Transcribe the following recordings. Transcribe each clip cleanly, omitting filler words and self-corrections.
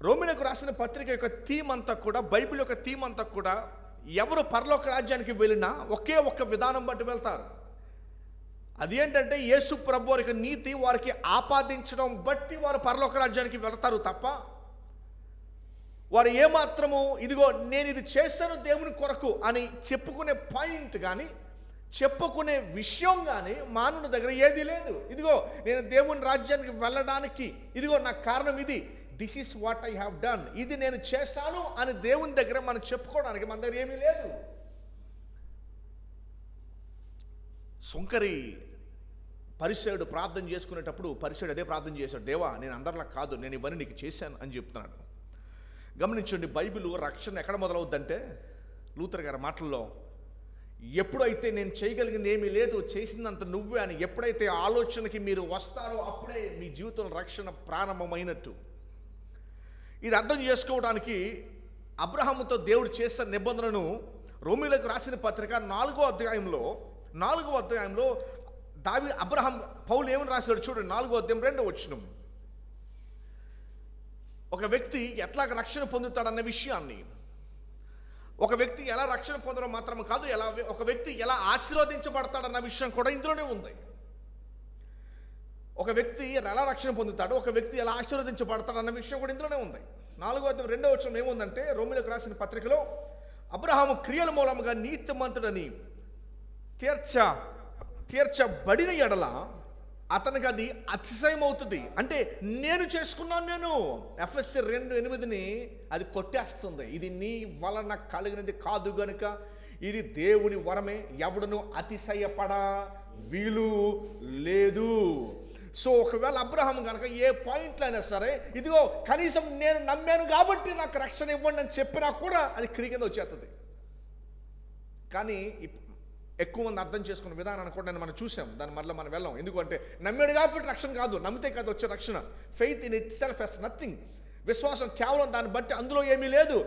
రోమీయులకు రాసిన పత్రిక యొక్క థీమ్ అంతా కూడా, బైబిల్ యొక్క థీమ్ అంతా కూడా, ఎవరు పరలోక రాజ్యానికి వెళ్ళినా ఒకే ఒక్క విధానం బట్టి వెళ్తారు. అది ఏంటంటే యేసు ప్రభు వారి నీతి వారికి ఆపాదించడం బట్టి వారు పరలోక రాజ్యానికి వెళ్తారు తప్ప, వారు ఏమాత్రము ఇదిగో నేను ఇది చేస్తాను దేవుని కొరకు అని చెప్పుకునే పాయింట్ కానీ చెప్పుకునే విషయం కానీ మానవుని దగ్గర ఏదీ లేదు. ఇదిగో నేను దేవుని రాజ్యానికి వెళ్ళడానికి ఇదిగో నాకు కారణం ఇది, this is what I have done, ఇది నేను చేశాను అని దేవుని దగ్గర మనం చెప్పుకోవడానికి మన దగ్గర ఏమీ లేదు. సుంకరి పరిసయుడు ప్రార్థన చేసుకునేటప్పుడు పరిసయుడు అదే ప్రార్థన చేశాడు, దేవా నేను అందరిలా కాదు, నేను ఇవన్నీ నీకు చేశాను అని చెప్తున్నాడు. గమనించండి, బైబిల్ రక్షణ ఎక్కడ మొదలవుద్దంటే లూథర్ గారి మాటల్లో, ఎప్పుడైతే నేను చేయగలిగింది ఏమీ లేదు, చేసిందంత నువ్వే అని ఎప్పుడైతే ఆలోచనకి మీరు వస్తారో అప్పుడే మీ జీవితంలో రక్షణ ప్రారంభమైనట్టు. ఇది అర్థం చేసుకోవడానికి అబ్రహాముతో దేవుడు చేసిన నిబంధనను రోమీయులకు రాసిన పత్రిక 4వ అధ్యాయంలో అబ్రహాం పౌలు ఏమని రాశాడు చూడండి. 4వ అధ్యాయం 2వ వచనం. ఒక వ్యక్తి ఎట్లా రక్షణ పొందుతాడన్న విషయాన్ని, ఒక వ్యక్తి ఎలా రక్షణ పొందడం మాత్రం కాదు, ఒక వ్యక్తి ఎలా ఆశీర్వదించబడతాడన్న విషయం కూడా ఇందులోనే ఉంది. ఒక వ్యక్తి ఎలా రక్షణ పొందుతాడు, ఒక వ్యక్తి ఎలా ఆశీర్వదించబడతాడు అన్న విషయం కూడా ఇందులోనే ఉంది. 4వ అధ్యాయం 2వ వచనం ఏముందంటే, రోమీయులకు రాసిన పత్రికలో, అబ్రహాము క్రియల మూలముగా నీతిమంతుడని తీర్చబడిన ఎడల అతనికి అది అతిశయం అవుతుంది. అంటే నేను చేసుకున్నాను, నేను ఎఫెసీ 2:8 అది కొట్టేస్తుంది. ఇది నీ వలన కలిగినది కాదు గనుక ఇది దేవుని వరమే, ఎవడును అతిశయపడ వీలు లేదు. సో ఒకవేళ అబ్రహాం కనుక ఏ పాయింట్లో అయినా సరే ఇదిగో కనీసం నేను నమ్మాను కాబట్టి నాకు రక్షణ ఇవ్వండి అని చెప్పినా కూడా అది క్రియ కింద వచ్చేస్తుంది. కానీ ఎక్కువ మంది అర్థం చేసుకున్న విధానాన్ని కూడా మనం చూసాం, దాని మళ్ళీ మనం వెళ్ళాం. ఎందుకంటే నమ్మాడు కాబట్టి రక్షణ కాదు, నమ్మితే కాదు వచ్చే రక్షణ. Faith in it self has nothing. విశ్వాసం కేవలం దాన్ని బట్టి అందులో ఏమీ లేదు.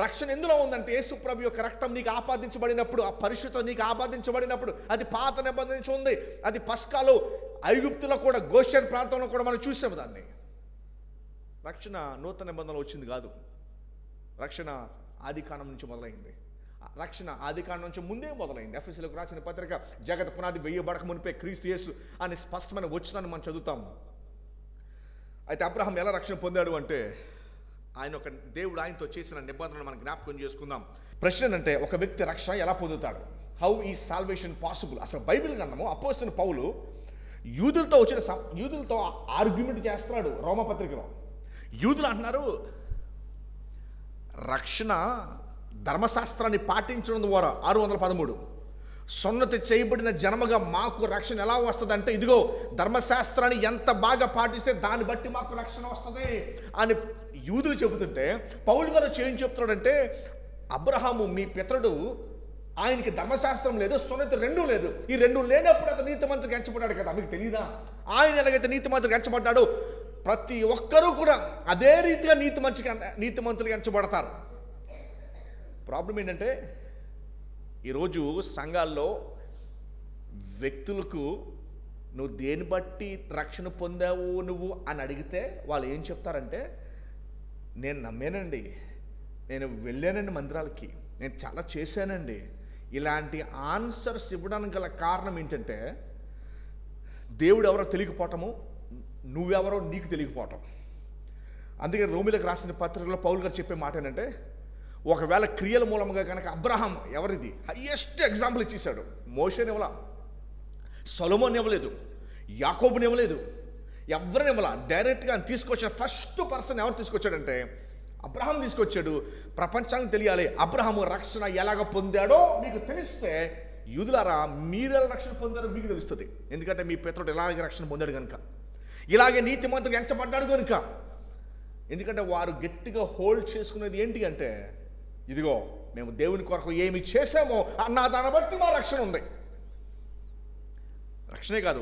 రక్షణ ఎందులో ఉందంటే యేసు ప్రభు యొక్క రక్తం నీకు ఆపాదించబడినప్పుడు, ఆ పరిశుద్ధం నీకు ఆపాదించబడినప్పుడు, అది పాత నిబంధన నుంచి ఉంది. అది పస్కాలో ఐగుప్తులో కూడా, గోషెన్ ప్రాంతంలో కూడా మనం చూసాము దాన్ని. రక్షణ నూతన నిబంధనలో వచ్చింది కాదు, రక్షణ ఆదికాండం నుంచి మొదలైంది. రక్షణ ఆదికాండం నుంచి ముందే మొదలైంది. ఎఫెసీయులకు రాసిన పత్రిక, జగత్ పునాది వేయబడక మునిపే క్రీస్తు యేసు అనే స్పష్టమైన వచనాన్ని మనం చదువుతాం. అయితే అబ్రహాం ఎలా రక్షణ పొందాడు అంటే, ఆయన ఒక దేవుడు ఆయనతో చేసిన నిబంధనను మనం జ్ఞాపకం చేసుకుందాం. ప్రశ్న ఏంటంటే, ఒక వ్యక్తి రక్షణ ఎలా పొందుతాడు? How is salvation possible? అసలు బైబిల్ గ్రంథము అపోస్తలుడైన పౌలు యూదులతో ఆర్గ్యుమెంట్ చేస్తున్నాడు రోమపత్రికలో. యూదులు అంటున్నారు, రక్షణ ధర్మశాస్త్రాన్ని పాటించడం ద్వారా 613 సున్నతి చేయబడిన జన్మగా మాకు రక్షణ ఎలా వస్తుంది అంటే, ఇదిగో ధర్మశాస్త్రాన్ని ఎంత బాగా పాటిస్తే దాన్ని బట్టి మాకు రక్షణ వస్తుంది అని యూదులు చెబుతుంటే, పౌలు గారు ఏం చెప్తున్నాడంటే, అబ్రహాము మీ పితరుడు, ఆయనకి ధర్మశాస్త్రం లేదు, సున్నతి రెండూ లేదు. ఈ రెండు లేనప్పుడు అతను నీతిమంతుడికి ఎంచబడ్డాడు కదా, మీకు తెలియదా? ఆయన ఎలాగైతే నీతిమంతుడికి ఎంచబడ్డాడు, ప్రతి ఒక్కరూ కూడా అదే రీతిగా నీతిమంతులుగా ఎంచబడతారు. ప్రాబ్లం ఏంటంటే, ఈరోజు సంఘాల్లో వ్యక్తులకు నువ్వు దేని బట్టి రక్షణ పొందావు నువ్వు అని అడిగితే వాళ్ళు ఏం చెప్తారంటే, నేను నమ్మానండి, నేను వెళ్ళానండి మందిరాలకి, నేను చాలా చేశానండి. ఇలాంటి ఆన్సర్స్ ఇవ్వడానికి గల కారణం ఏంటంటే, దేవుడు ఎవరో తెలియకపోవటము, నువ్వెవరో నీకు తెలియకపోవటం. అందుకే రోమీయులకు రాసిన పత్రికలో పౌలు గారు చెప్పే మాట ఏంటంటే, ఒకవేళ క్రియల మూలంగా కనుక అబ్రహాం ఎవరిది హయ్యెస్ట్ ఎగ్జాంపుల్ ఇచ్చేసాడు. మోషేని ఇవ్వలా, సొలొమోన్ ఇవ్వలేదు, యాకోబుని ఇవ్వలేదు, ఎవరిని ఇవ్వలా. డైరెక్ట్గా తీసుకొచ్చిన ఫస్ట్ పర్సన్ ఎవరు తీసుకొచ్చాడంటే అబ్రహాం తీసుకొచ్చాడు. ప్రపంచానికి తెలియాలి అబ్రహాము రక్షణ ఎలాగ పొందాడో మీకు తెలిస్తే, యూదులారా మీరు ఎలా రక్షణ పొందారో మీకు తెలుస్తుంది. ఎందుకంటే మీ పితరుడు ఎలాగే రక్షణ పొందాడు కనుక, ఇలాగే నీతిమంతుడిగా ఎంచబడ్డాడు కనుక. ఎందుకంటే వారు గట్టిగా హోల్డ్ చేసుకునేది ఏంటి అంటే, ఇదిగో మేము దేవుని కొరకు ఏమి చేసామో అన్న దాన్ని బట్టి మా రక్షణ ఉంది. రక్షణే కాదు,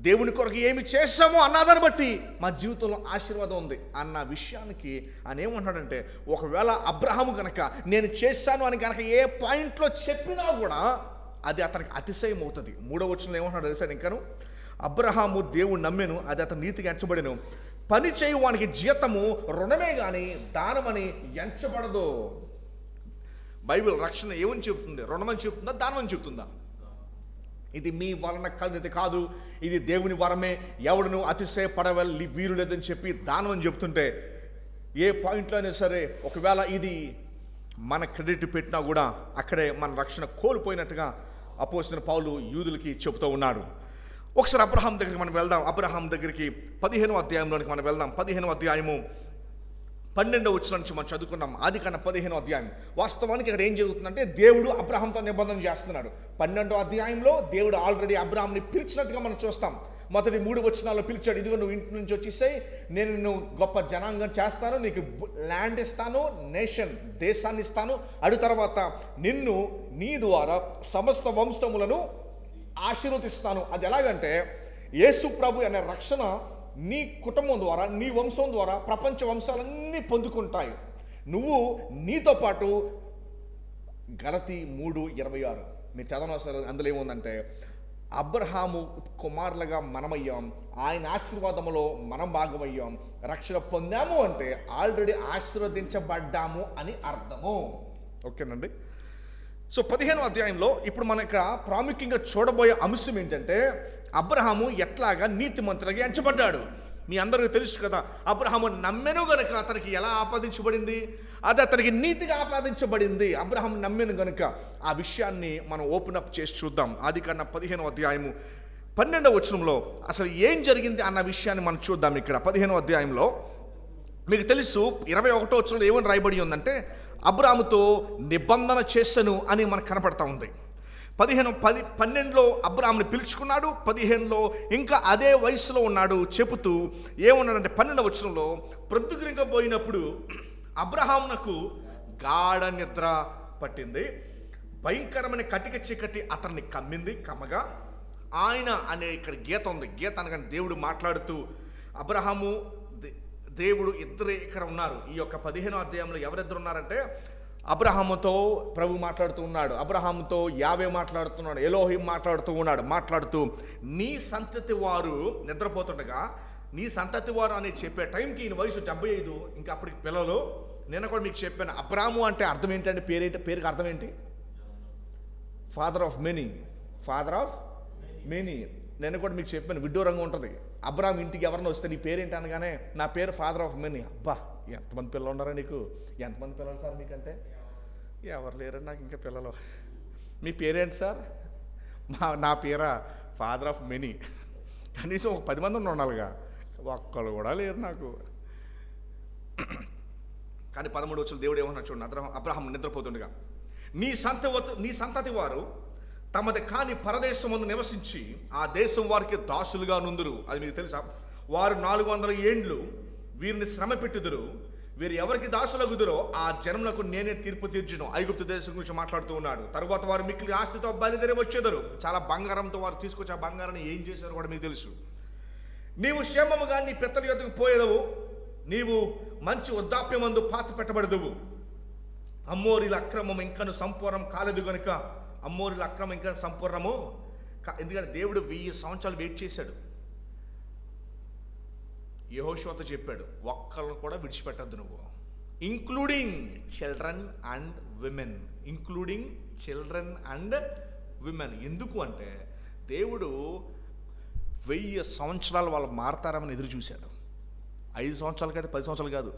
దేవుని కొరకు ఏమి చేసామో అన్నదాన్ని బట్టి మా జీవితంలో ఆశీర్వాదం ఉంది అన్న విషయానికి ఆయన ఏమంటున్నాడంటే, ఒకవేళ అబ్రహాము కనుక నేను చేశాను అని కనుక ఏ పాయింట్లో చెప్పినా కూడా అది అతనికి అతిశయం అవుతుంది. 3వ వచనంలో ఏమంటున్నాడు తెలుసా? ఇంకాను అబ్రహాము దేవుడు నమ్మెను, అది అతను నీతిగా ఎంచబడెను, పని చేయువానికి జీతము రుణమే కానీ దానమని ఎంచబడదు. బైబిల్ రక్షణ ఏమని చెబుతుంది? రుణమని చెబుతుందా, దానమని చెబుతుందా? ఇది మీ వలన కలిగినది కాదు, ఇది దేవుని వరమే, ఎవడును అతిశయపడవల్లి వీలు లేదని చెప్పి దానం అని చెప్తుంటే, ఏ పాయింట్లో అయినా సరే ఒకవేళ ఇది మన క్రెడిట్ పెట్టినా కూడా అక్కడే మన రక్షణ కోల్పోయినట్టుగా అపోస్తలుడైన పౌలు యూదులకి చెబుతూ ఉన్నాడు. ఒకసారి అబ్రహాం దగ్గరికి మనం వెళ్దాం. అబ్రహాం దగ్గరికి 15వ అధ్యాయంలోనికి మనం వెళ్దాం. 15వ అధ్యాయము 12వ వచనం నుంచి మనం చదువుకున్నాం. ఆదికాండం 15వ అధ్యాయం. వాస్తవానికి ఇక్కడ ఏం జరుగుతుందంటే దేవుడు అబ్రహాంతో నిబంధన చేస్తున్నాడు. 12వ అధ్యాయంలో దేవుడు ఆల్రెడీ అబ్రహాంని పిలిచినట్టుగా మనం చూస్తాం. మొదటి 3 వచనాల్లో పిలిచాడు, ఇదిగో నువ్వు ఇంటి నుంచి వచ్చేసాయి, నేను నిన్ను గొప్ప జనాంగం చేస్తాను, నీకు ల్యాండ్ ఇస్తాను, నేషన్ దేశాన్ని ఇస్తాను, అడు తర్వాత నిన్ను నీ ద్వారా సమస్త వంశములను ఆశీర్వదిస్తాను. అది ఎలాగంటే యేసు ప్రభు అనే రక్షణ నీ కుటుంబం ద్వారా, నీ వంశం ద్వారా ప్రపంచ వంశాలన్నీ పొందుకుంటాయి. నువ్వు నీతో పాటు గలతీ 3:26 మీరు చదవనవసరం. అందులో ఏముందంటే అబ్రహాము కుమారులుగా మనమయ్యాం, ఆయన ఆశీర్వాదములో మనం భాగమయ్యాం, రక్షణ పొందాము అంటే ఆల్రెడీ ఆశీర్వదించబడ్డాము అని అర్థము. ఓకేనండి. సో 15వ అధ్యాయంలో ఇప్పుడు మనం ఇక్కడ ప్రాముఖ్యంగా చూడబోయే అంశం ఏంటంటే అబ్రహాము ఎట్లాగా నీతిమంతులుగా ఎంచబడ్డాడు. మీ అందరికీ తెలుసు కదా, అబ్రహాము నమ్మెను గనుక అతనికి ఎలా ఆపాదించబడింది? అది అతనికి నీతిగా ఆపాదించబడింది. అబ్రహాము నమ్మెను గనుక ఆ విషయాన్ని మనం ఓపెన్ అప్ చేసి చూద్దాం. ఆదికాండం 15వ అధ్యాయము 12వ వచనంలో అసలు ఏం జరిగింది అన్న విషయాన్ని మనం చూద్దాం. ఇక్కడ 15వ అధ్యాయంలో మీకు తెలుసు 21వ వచనంలో ఏమని రాయబడి ఉందంటే అబ్రాహాముతో నిబంధన చేసెను అని మనకు కనపడతా ఉంది. 12లో అబ్రాహాముని పిలుచుకున్నాడు, 15లో ఇంకా అదే వయసులో ఉన్నాడు చెబుతూ ఏమన్నాడంటే 12వ వచనంలో ప్రొద్దుగురింకపోయినప్పుడు అబ్రహామునకు గాఢ నిద్ర పట్టింది, భయంకరమైన కటిక చీకటి అతన్ని కమ్మగా ఆయన అనే ఇక్కడ గీత ఉంది. గీత అనగానే దేవుడు మాట్లాడుతూ అబ్రహాము దేవుడు ఇద్దరు ఇక్కడ ఉన్నారు. ఈ యొక్క 15వ అధ్యాయంలో ఎవరిద్దరు ఉన్నారంటే అబ్రహాముతో ప్రభు మాట్లాడుతూ ఉన్నాడు, అబ్రహాముతో యావే మాట్లాడుతున్నాడు, ఎలోహిం మాట్లాడుతూ నీ సంతతి వారు నిద్రపోతుండగా, నీ సంతతి వారు అని చెప్పే టైంకి ఈయన వయసు 75, ఇంకా అప్పటికి పిల్లలు. నేను కూడా మీకు చెప్పాను అబ్రాము అంటే అర్థం ఏంటంటే పేరుకి అర్థం ఏంటి? Father of many. నేను కూడా మీకు చెప్పాను విడ్డూరంగా ఉంటుంది. అబ్రామ్ ఇంటికి ఎవరైనా వస్తే నీ పేరేంటి అనగానే నా పేరు ఫాదర్ ఆఫ్ మెనీ. అబ్బా ఎంతమంది పిల్లలు ఉన్నారా నీకు? ఎంతమంది పిల్లలు సార్ మీకంటే? ఎవరు లేరండి నాకు ఇంకా పిల్లలు. మీ పేరేంటి సార్? నా పేరా ఫాదర్ ఆఫ్ మెనీ. కనీసం ఒక 10 మంది ఉండాలిగా, ఒక్కళ్ళు కూడా లేరు నాకు. కానీ 13 వచ్చులు దేవుడు ఏమన్నా చూడండి, అబ్రహాం నిద్రపోతుండగా నీ సంతతి వారు తమది కాని పరదేశం ముందు నివసించి ఆ దేశం వారికి దాసులుగా నుందురు. అది మీకు తెలుసా? వారు 400 ఏండ్లు వీరిని శ్రమ పెట్టుదురు, వీరు ఎవరికి దాసులగుదురో ఆ జనములకు నేనే తీర్పు తీర్చును. ఐగుప్తు దేశం గురించి మాట్లాడుతూ ఉన్నాడు. తర్వాత వారు మిక్కిలి ఆస్తితో బయలుదేరి వచ్చేదరు. చాలా బంగారంతో వారు తీసుకొచ్చి ఆ బంగారాన్ని ఏం చేశారో కూడా మీకు తెలుసు. నీవు క్షేమముగా నీ పెద్దల యొద్దకు పోయేదవు, నీవు మంచి వృద్ధాప్యమందు పాతి పెట్టబడదువు. అమ్మోరీల అక్రమం ఇంకను సంపూర్ణం కాలేదు గనుక, అమ్మోరీల అక్రమం ఇంకా సంపూర్ణము ఎందుకంటే దేవుడు 1000 సంవత్సరాలు వెయిట్ చేశాడు. యెహోషువతో చెప్పాడు ఒక్కళ్ళను కూడా విడిచిపెట్టద్దు నువ్వు, ఇంక్లూడింగ్ చిల్డ్రన్ అండ్ విమెన్. ఎందుకు అంటే దేవుడు 1000 సంవత్సరాలు వాళ్ళు మారతారని ఎదురు చూశాడు. 5 సంవత్సరాలు కాదు, 10 సంవత్సరాలు కాదు.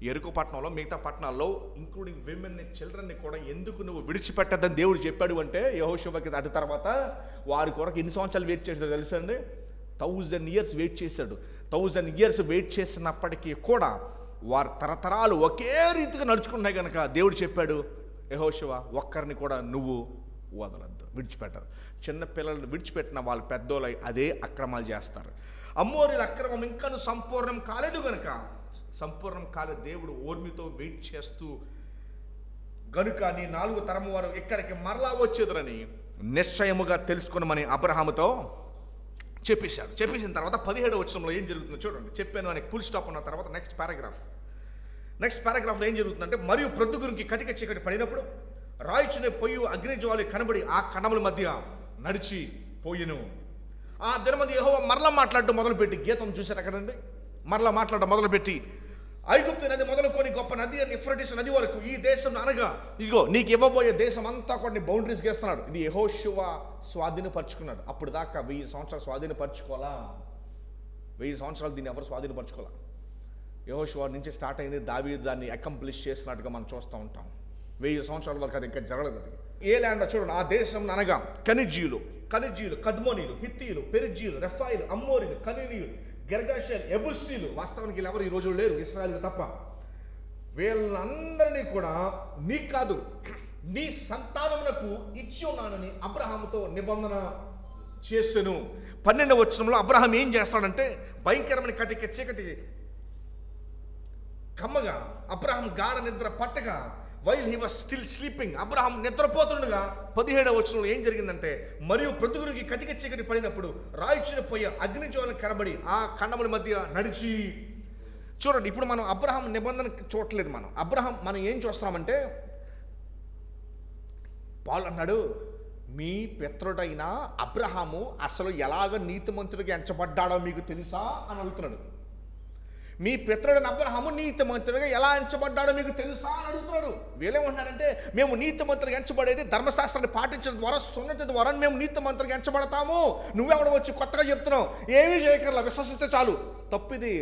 ఎరుకు పట్టణంలో మిగతా పట్టణాల్లో ఇంక్లూడింగ్ విమెన్ని, చిల్డ్రన్ని కూడా ఎందుకు నువ్వు విడిచిపెట్టద్దని దేవుడు చెప్పాడు అంటే యెహోషువకి అటు తర్వాత వారి కొరకు ఎన్ని సంవత్సరాలు వెయిట్ చేశాడు తెలుసా అండి? 1000 years వెయిట్ చేశాడు. 1000 years వెయిట్ చేసినప్పటికీ కూడా వారి తరతరాలు ఒకే రీతిగా నడుచుకున్నాయి కనుక దేవుడు చెప్పాడు యెహోషువ ఒక్కరిని కూడా నువ్వు వదలద్దు, విడిచిపెట్టదు. చిన్న పిల్లలను విడిచిపెట్టిన వాళ్ళు పెద్దోళ్ళై అదే అక్రమాలు చేస్తారు. అమ్మోరీల అక్రమం ఇంకను సంపూర్ణం కాలేదు కనుక, సంపూర్ణం కాలేదు దేవుడు ఓర్మితో వెయిట్ చేస్తూ గనుక నీ 4వ తరము వారు ఇక్కడికి మరలా వచ్చేదరని నిశ్చయముగా తెలుసుకునమని అబ్రహాముతో చెప్పేశాడు. చెప్పేసిన తర్వాత 17వ వచనంలో ఏం జరుగుతుందో చూడండి. చెప్పాను అని ఫుల్ స్టాప్ ఉన్న తర్వాత నెక్స్ట్ పారాగ్రాఫ్లో ఏం జరుగుతుందంటే, మరియు ప్రొద్దుగురికి కటిక చీకటి పడినప్పుడు రాయిచునే పొయ్యి అగ్నిజ్వాలు కనబడి ఆ కణముల మధ్య నడిచి పోయిను. ఆ దినమందు యెహోవా మరలా మాట్లాడటం మొదలుపెట్టి గీతం చూశారు అక్కడండి. మరలా మాట్లాడడం మొదలుపెట్టి ఐగుప్తు నది మొదలుకొని గొప్ప నది అని యూఫ్రటీస్ నది వరకు ఈ దేశం అనగా ఇదిగో నీకు ఇవ్వబోయే దేశం అంతా కొన్ని బౌండరీస్ గీస్తున్నాడు. ఇది యెహోషువ స్వాధీనపరుచుకున్నాడు. అప్పుడు దాకా 1000 సంవత్సరాలు స్వాధీనపరచుకోవాలా, 1000 సంవత్సరాలు దీన్ని ఎవరు స్వాధీనపరచుకోవాలా. యెహోషువ నుంచి స్టార్ట్ అయింది, దావీదు దాన్ని అకంప్లిష్ చేసినట్టుగా మనం చూస్తూ ఉంటాం. 1000 సంవత్సరాల వరకు అది ఇంకా జరగలేదు. అది ఏ ల్యాండ్ చూడండి, ఆ దేశం అనగా కనిజీయులు, కద్మోనీయులు, హిత్తీయులు, పెరిజీయులు, రెఫాయిలు, అమ్మోరీలు, కనీనీయులు, గెర్గాషీయులు, ఎబుస్సీలు. వాస్తవానికి వీళ్ళు ఎవరు ఈ రోజు లేరు, ఇశ్రాయేలు తప్ప. వీళ్ళందరినీ కూడా నీకు కాదు నీ సంతానమునకు ఇచ్చి ఉన్నానని అబ్రహాముతో నిబంధన చేసెను. 12వ వచనంలో అబ్రహాం ఏం చేస్తాడంటే భయంకరమైన కటిక చీకటి కమ్మగా అబ్రహాం గాఢ నిద్ర పట్టగా while he was still sleeping, Abraham నిద్రపోతుండగా 17వ వచనంలో ఏం జరిగిందంటే మరియు ప్రొద్దుగురికి కటిక చీకటి పడినప్పుడు రాయిచిన పొయ్య అగ్నిజ్వాలను కనబడి ఆ ఖండముల మధ్య నడిచి. చూడండి, ఇప్పుడు మనం అబ్రహాం నిబంధన చూడట్లేదు. మనం ఏం చూస్తున్నామంటే పౌలు అన్నాడు మీ పితరుడైన అబ్రహాము అసలు ఎలాగ నీతిమంతుడిగా ఎంచబడ్డాడో మీకు తెలుసా అని అడుగుతున్నాడు. మీ పితరుడైన అబ్రహాము నీతిమంతుడిగా ఎలా ఎంచబడ్డాడో మీకు తెలుసా అని అడుగుతున్నాడు. వీళ్ళేమంటున్నారంటే మేము నీతిమంతుడిగా ఎంచబడేది ధర్మశాస్త్రాన్ని పాటించడం ద్వారా, సున్నతి ద్వారా మేము నీతిమంతుడిగా ఎంచబడతాము. నువ్వెవడ వచ్చి కొత్తగా చెప్తున్నావు, ఏమీ చేయకర్లా, విశ్వసిస్తే చాలు. తప్పిది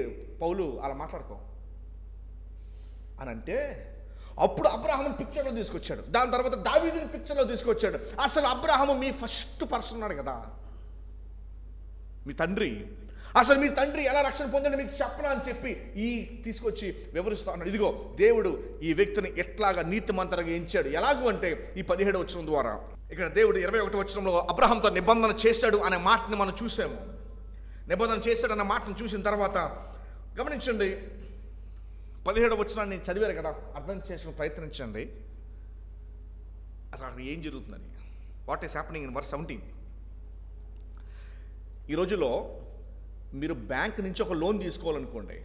పౌలు, అలా మాట్లాడుకో అని అంటే అప్పుడు అబ్రహాముని పిక్చర్లో తీసుకొచ్చాడు. దాని తర్వాత దావీదుని పిక్చర్లో తీసుకొచ్చాడు. అసలు అబ్రహాము మీ ఫస్ట్ పర్సన్ ఉన్నాడు కదా, మీ తండ్రి. అసలు మీ తండ్రి ఎలా రక్షణ పొందండి మీకు చెప్పనా అని చెప్పి ఈ తీసుకొచ్చి వివరిస్తా ఉన్నాడు. ఇదిగో దేవుడు ఈ వ్యక్తిని ఎట్లాగా నీతిమంతుడిగా ఎంచాడు. ఎలాగూ అంటే ఈ 17వ వచనం ద్వారా ఇక్కడ దేవుడు 21వ వచనంలో అబ్రహాంతో నిబంధన చేశాడు అనే మాటని మనం చూసాము. నిబంధన చేశాడు అనే మాటను చూసిన తర్వాత గమనించండి, 17వ వచనాన్ని చదివారు కదా, అర్థం చేసుకుని ప్రయత్నించండి అసలు అక్కడ ఏం జరుగుతుందని. What is happening in verse 17. ఈ రోజుల్లో మీరు బ్యాంక్ నుంచి ఒక లోన్ తీసుకోవాలనుకోండి,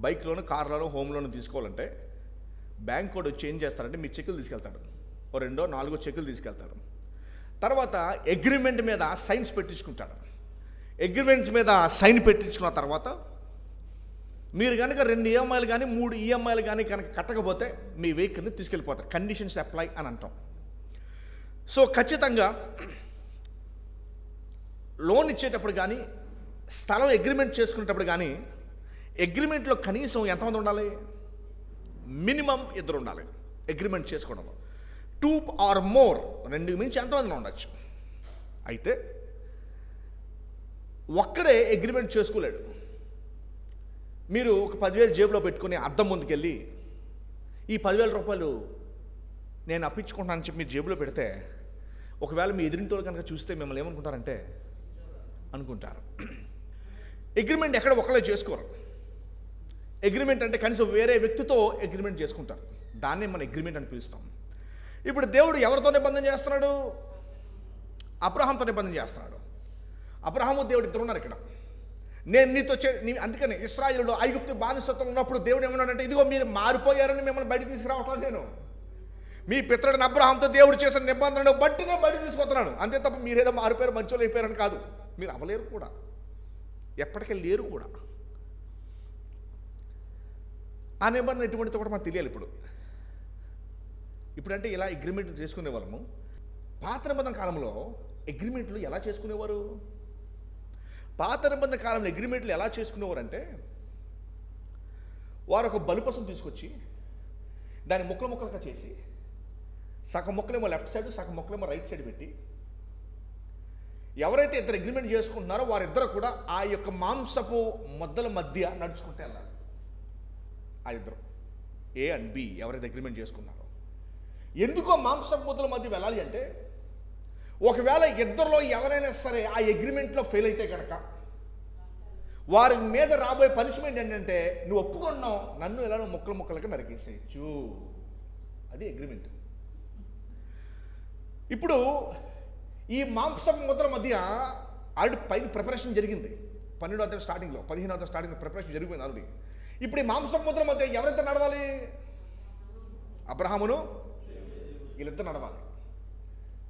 bike loan, car loan, home loan తీసుకోవాలంటే బ్యాంక్ కూడా వచ్చి ఏం చేస్తారంటే మీ చెక్కులు తీసుకెళ్తాడు. 2, 4 చెక్కులు తీసుకెళ్తాడు. తర్వాత అగ్రిమెంట్ మీద సైన్స్ పెట్టించుకుంటాడు. అగ్రిమెంట్స్ మీద సైన్ పెట్టించుకున్న తర్వాత మీరు కనుక 2 ఈఎంఐలు కానీ 3 ఈఎంఐలు కానీ కనుక కట్టకపోతే మీ వెహికల్ని తీసుకెళ్ళిపోతారు. కండిషన్స్ అప్లై అని అంటాం. సో ఖచ్చితంగా లోన్ ఇచ్చేటప్పుడు కానీ, స్థలం అగ్రిమెంట్ చేసుకునేటప్పుడు కానీ, అగ్రిమెంట్లో కనీసం ఎంతమంది ఉండాలి? మినిమం 2 ఉండాలి అగ్రిమెంట్ చేసుకోవడంలో. 2 or more, 2 మించి ఎంతమంది ఉండొచ్చు. అయితే ఒక్కడే అగ్రిమెంట్ చేసుకోలేడు. మీరు ఒక 10,000 జేబులో పెట్టుకుని అద్దం ముందుకెళ్ళి ఈ 10,000 రూపాయలు నేను అప్పించుకుంటానని చెప్పి మీరు జేబులో పెడితే ఒకవేళ మీ ఎదురింటోళ్ళు కనుక చూస్తే మిమ్మల్ని ఏమనుకుంటారంటే అనుకుంటారు. అగ్రిమెంట్ ఎక్కడ ఒకళ్ళే చేసుకోరు. అగ్రిమెంట్ అంటే కనీసం వేరే వ్యక్తితో అగ్రిమెంట్ చేసుకుంటారు. దాన్నే మనం అగ్రిమెంట్ అని పిలుస్తాం. ఇప్పుడు దేవుడు ఎవరితో నిబంధన చేస్తున్నాడు? అబ్రహాంతో నిబంధన చేస్తున్నాడు. అబ్రహాము దేవుడు ఇద్దరు ఉన్నారు ఇక్కడ. నేను నీతో అందుకని ఇశ్రాయేలులో ఐగుప్తు బానిసత్వం ఉన్నప్పుడు దేవుడు ఏమన్నాడంటే ఇదిగో మీరు మారిపోయారని మిమ్మల్ని బయట తీసుకురావట్లేదు, నేను మీ పితరుడైన అబ్రహాంతో దేవుడు చేసిన నిబంధనను బట్టినే బయట తీసుకొస్తున్నాను. అంతే తప్ప మీరేదో మారిపోయారు, మంచోళ్ళు అయిపోయారని కాదు. మీరు అవ్వలేరు కూడా, ఎప్పటికీ లేరు కూడా. ఆ నిబంధన ఎటువంటిది కూడా మనకు తెలియాలి. ఇప్పుడంటే ఇలా అగ్రిమెంట్లు చేసుకునే వాళ్ళము. పాత నిబంధన కాలంలో అగ్రిమెంట్లు ఎలా చేసుకునేవారు? పాత నిబంధన కాలంలో అగ్రిమెంట్లు ఎలా చేసుకునేవారు అంటే వారు ఒక బలిపశం తీసుకొచ్చి దాన్ని ముక్కలు ముక్కలుగా చేసి సగం ముక్కలేమో లెఫ్ట్ సైడ్, సగం ముక్కలేమో రైట్ సైడ్ పెట్టి ఎవరైతే ఇద్దరు అగ్రిమెంట్ చేసుకుంటున్నారో వారిద్దరు కూడా ఆ యొక్క మాంసపు ముద్దల మధ్య నడుచుకుంటే వెళ్ళాలి. ఆ ఇద్దరు ఏ అండ్ బి ఎవరైతే అగ్రిమెంట్ చేసుకున్నారో. ఎందుకో మాంసపు ముద్దల మధ్య వెళ్ళాలి అంటే ఒకవేళ ఇద్దరిలో ఎవరైనా సరే ఆ అగ్రిమెంట్లో ఫెయిల్ అయితే కనుక వారి మీద రాబోయే పనిష్మెంట్ ఏంటంటే నువ్వు ఒప్పుకున్నావు, నన్ను ఎలా ముక్కలు ముక్కలుగా నరికేసేయచ్చు. అది అగ్రిమెంట్. ఇప్పుడు ఈ మాంసపు ముద్దల మధ్య ఆల్రెడీ పైన ప్రిపరేషన్ జరిగింది. 12వ అధ్యాయం స్టార్టింగ్లో, 15వ అధ్యాయం స్టార్టింగ్లో ప్రిపరేషన్ జరిగిపోయింది ఆల్రెడీ. ఇప్పుడు ఈ మాంసపు ముద్దల మధ్య ఎవరైతే నడవాలి? అబ్రహామును వీళ్ళిద్దరు నడవాలి.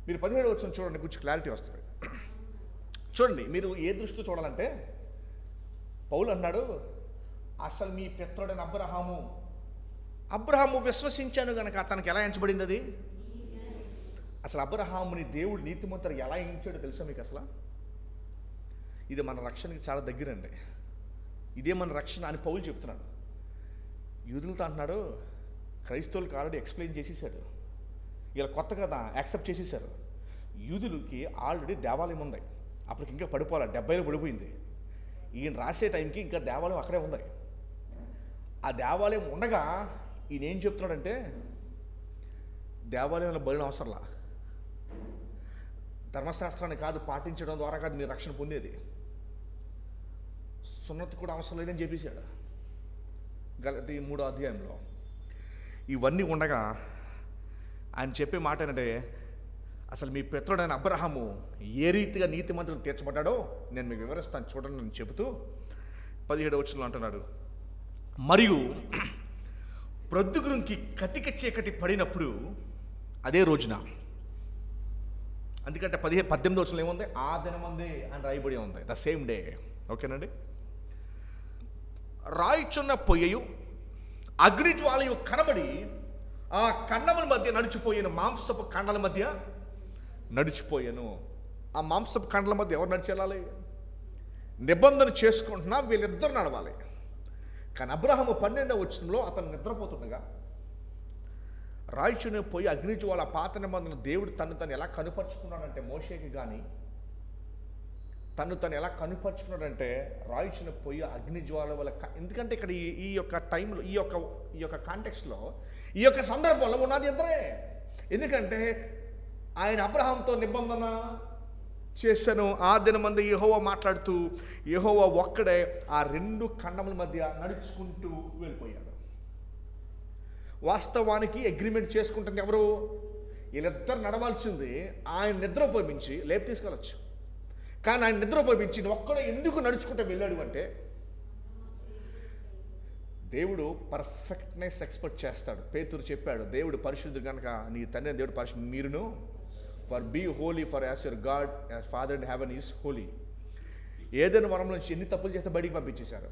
మీరు 17వ వచనం చూడండి, కొంచెం క్లారిటీ వస్తుంది. చూడండి, మీరు ఏ దృష్టితో చూడాలంటే పౌలు అన్నాడు, అసలు మీ పిత్రుడైన అబ్రహాము విశ్వసించాను గనక అతనికి ఎలా ఎంచబడింది అది. అసలు అబ్రహాముని దేవుడు నీతిమంతుడు ఎలా ఎంచాడో తెలుసా మీకు? అసలు ఇది మన రక్షణకి చాలా దగ్గరండి. ఇదే మన రక్షణ అని పౌలు చెప్తున్నాడు. యూదులతో అంటున్నాడు, క్రైస్తవులకు ఆల్రెడీ ఎక్స్ప్లెయిన్ చేసేసాడు, ఇలా కొత్త కదా యాక్సెప్ట్ చేసేసారు. యూదులకి ఆల్రెడీ దేవాలయం ఉంది, అప్పటికి ఇంకా పడిపోవాలి, 70లో పడిపోయింది. ఈయన రాసే టైంకి ఇంకా దేవాలయం అక్కడే ఉంది. ఆ దేవాలయం ఉండగా ఈయన ఏం చెప్తున్నాడంటే, దేవాలయంలో బలిన అవసరంలా, ధర్మశాస్త్రాన్ని కాదు పాటించడం ద్వారా కాదు మీరు రక్షణ పొందేది, సున్నతి కూడా అవసరం లేదని చెప్పేశాడు గలతీ 3వ అధ్యాయంలో. ఇవన్నీ ఉండగా ఆయన చెప్పే మాట ఏంటంటే, అసలు మీ పిత్రుడైన అబ్రహాము ఏ రీతిగా నీతిమంతుడు తీర్చబడ్డాడో నేను మీకు వివరిస్తాను చూడండి అని చెబుతూ 17వ వచనంలో అంటున్నాడు, మరియు ప్రొద్దుగురుంకి కటిక చీకటి పడినప్పుడు అదే రోజున, ఎందుకంటే 18వ వచనంలో ఏముంది, ఆ దినమందే అని రాయబడి ఉంది, ద సేమ్ డే. ఓకేనండి. రాయిచున్న పొయ్యయు అగ్నిజ్వాలయు కనబడి ఆ కండముల మధ్య నడిచిపోయాను, మాంసపు కండల మధ్య నడిచిపోయాను. ఆ మాంసపు కండల మధ్య ఎవరు నడిచెళ్ళాలి? నిబంధన చేసుకుంటున్నా వీళ్ళిద్దరు నడవాలి. కానీ అబ్రహాము 12వ వచనంలో అతను నిద్రపోతుండగా రాయిచునే పోయి అగ్నిజ్వాల పాత నిబంధన దేవుడు తను ఎలా కనుపరుచుకున్నాడంటే, మోషేకి కానీ తను ఎలా కనుపరుచుకున్నాడంటే రాయిచునే పోయి అగ్నిజ్వాల వల్ల. ఎందుకంటే ఇక్కడ ఈ యొక్క టైంలో ఈ యొక్క కాంటెక్స్ట్లో ఈ యొక్క సందర్భంలో ఉన్నది ఇద్దరే. ఎందుకంటే ఆయన అబ్రహాంతో నిబంధన చేశాను, ఆ దినమందు యెహోవా మాట్లాడుతూ యెహోవా ఒక్కడే ఆ 2 కండముల మధ్య నడుచుకుంటూ వెళ్ళిపోయాడు. వాస్తవానికి అగ్రిమెంట్ చేసుకుంటుంది ఎవరు? వీళ్ళిద్దరు నడవాల్సింది ఆయన నిద్రపోయించి లేపు తీసుకెళ్ళచ్చు. కానీ ఆయన నిద్రపోయించి ఒక్కడే ఎందుకు నడుచుకుంటూ వెళ్ళాడు అంటే, దేవుడు పర్ఫెక్ట్నెస్ ఎక్స్పెక్ట్ చేస్తాడు. పేతురు చెప్పాడు, దేవుడు పరిశుద్ధుడు కనుక నీ తండ్రి దేవుడు పరిశుద్ధుడు, మీరును for be holy for as your God as father in heaven is holy. ఏదైనా వరం నుంచి ఎన్ని తప్పులు చేస్తే బయటికి పంపించేశారు.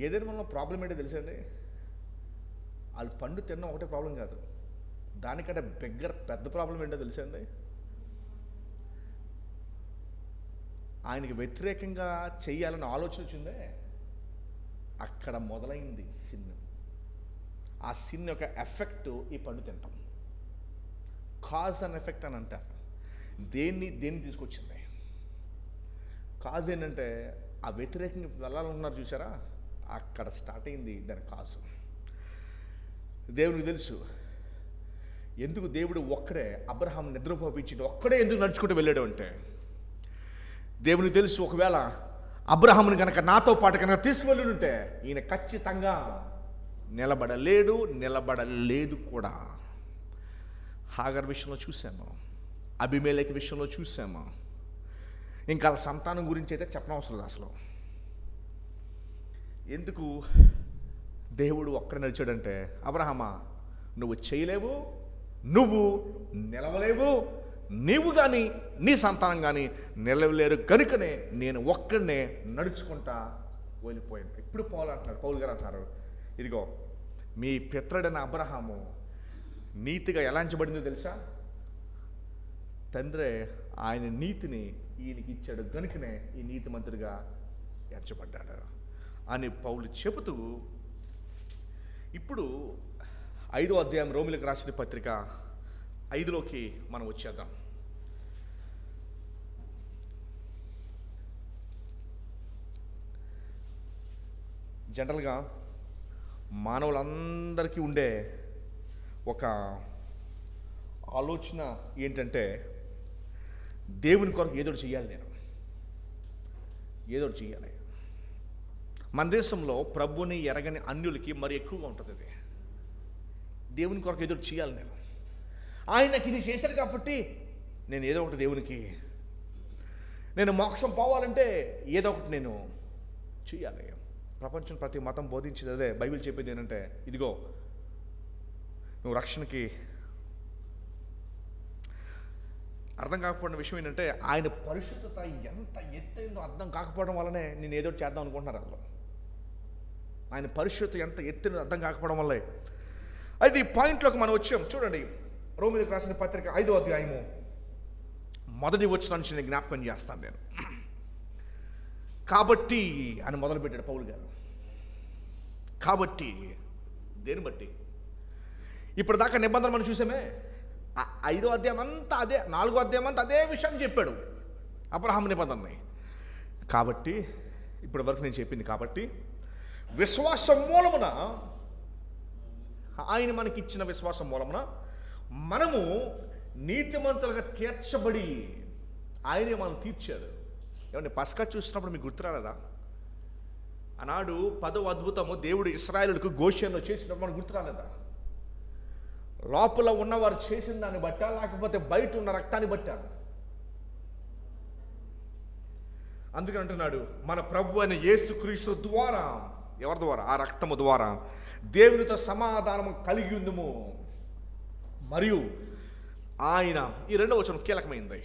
ఏదైనా వరంలో ప్రాబ్లం ఏంటో తెలుసండి, వాళ్ళు పండు తినడం ఒకటే ప్రాబ్లం కాదు, దానికంటే పెద్ద ప్రాబ్లం ఏంటో తెలుసండి, ఆయనకి వ్యతిరేకంగా చెయ్యాలని ఆలోచన వచ్చిందే, అక్కడ మొదలైంది సిన్. ఆ సిన్ యొక్క ఎఫెక్ట్ ఈ పండు తింటాం. కాజ్ అండ్ ఎఫెక్ట్ అని అంటారు. దేన్ని తీసుకొచ్చింది? కాజ్ ఏంటంటే ఆ వ్యతిరేకంగా వెళ్ళాలనుకున్నారు చూసారా, అక్కడ స్టార్ట్ అయింది దాని కాజు. దేవునికి తెలుసు ఎందుకు దేవుడు ఒక్కడే అబ్రహాం నిద్రపోపించి ఒక్కడే ఎందుకు నడుచుకుంటూ వెళ్ళాడు అంటే, దేవునికి తెలుసు ఒకవేళ అబ్రహాముని కనుక నాతో పాటు కనుక తీసుకువెళ్ళి ఉంటే ఈయన ఖచ్చితంగా నిలబడలేదు కూడా. హాగర్ విషయంలో చూసాము, అబీమెలెకు విషయంలో చూసాము. ఇంకా సంతానం గురించి అయితే చెప్పనవసరం లేదు అసలు. ఎందుకు దేవుడు ఒక్కడ నడిచాడంటే, అబ్రహామా నువ్వు చేయలేవు, నువ్వు నిలవలేవు, నీవు కానీ నీ సంతానం కానీ నిలవలేరు కనుకనే నేను ఒక్కడనే నడుచుకుంటా వెళ్ళిపోయాను. ఇప్పుడు పౌలు గారు అంటున్నారు, ఇదిగో మీ పిత్రుడైన అబ్రహాము నీతిగా ఎలా ఎంచబడిందో తెలుసా, తండ్రే ఆయన నీతిని ఈయనకి ఇచ్చాడు కనుకనే ఈ నీతిమంతుడిగా ఎంచబడ్డాడు అని పౌలు చెబుతూ, ఇప్పుడు 5వ అధ్యాయం రోమిలకు రాసిన పత్రిక 5లోకి మనం వచ్చేద్దాం. జనరల్గా మానవులందరికీ ఉండే ఒక ఆలోచన ఏంటంటే, దేవుని కొరకు ఏదోటి చేయాలి, నేను ఏదోటి చేయాలి. మన దేశంలో ప్రభుని ఎరగని అన్యులకి మరి ఎక్కువగా ఉంటుంది అది. దేవుని కొరకు ఏదోటి చేయాలి, ఆయనకి ఇది చేశాడు కాబట్టి నేను ఏదో ఒకటి దేవునికి, నేను మోక్షం పోవాలంటే ఏదో ఒకటి నేను చేయాలి. ప్రపంచం ప్రతి మతం బోధించేది అదే. బైబిల్ చెప్పేది ఏంటంటే, ఇదిగో నువ్వు రక్షణకి అర్థం కాకపోవడం విషయం ఏంటంటే ఆయన పరిశుద్ధత ఎంత ఎత్తైందో అర్థం కాకపోవడం వల్లనే నేను ఏదో ఒకటి చేద్దాం అనుకుంటున్నారు అందులో. ఆయన పరిశుద్ధత ఎంత ఎత్తైందో అర్థం కాకపోవడం వల్లే. అయితే ఈ పాయింట్లోకి మనం వచ్చాం. చూడండి, రోమీయులకు రాసిన పత్రిక 5వ అధ్యాయము మొదటి వచనం నుంచి నేను జ్ఞాపకం చేస్తాను. నేను కాబట్టి అని మొదలుపెట్టాడు పౌలు గారు. కాబట్టి దేని బట్టి? ఇప్పుడు దాకా నిబంధన మనం చూసామే. 5వ అధ్యాయం అంతా అదే, 4వ అధ్యాయం అంతా అదే విషయాన్ని చెప్పాడు, అబ్రహాము నిబంధనని. కాబట్టి ఇప్పటి వరకు నేను చెప్పింది, కాబట్టి విశ్వాసం మూలమున, ఆయన మనకిచ్చిన విశ్వాసం మూలమున మనము నీతిమంతులుగా తీర్చబడి, ఆయనే మనం తీర్చాడు. ఏమంటే పస్కా చూసినప్పుడు మీకు గుర్తురాలేదా? ఆనాడు 10వ అద్భుతము దేవుడు ఇశ్రాయేలులకు గోషెన్లో చేసినప్పుడు మనకు గుర్తురాలేదా? లోపల ఉన్నవారు చేసిన దాన్ని బట్టా, లేకపోతే బయట ఉన్న రక్తాన్ని బట్టా? అందుకని అంటున్నాడు, మన ప్రభు అయిన యేసుక్రీస్తు ద్వారా, ఎవరి ద్వారా? ఆ రక్తము ద్వారా దేవునితో సమాధానము కలిగి ఉందుము. మరియు ఆయన, ఈ రెండవ వచనం కీలకమైంది,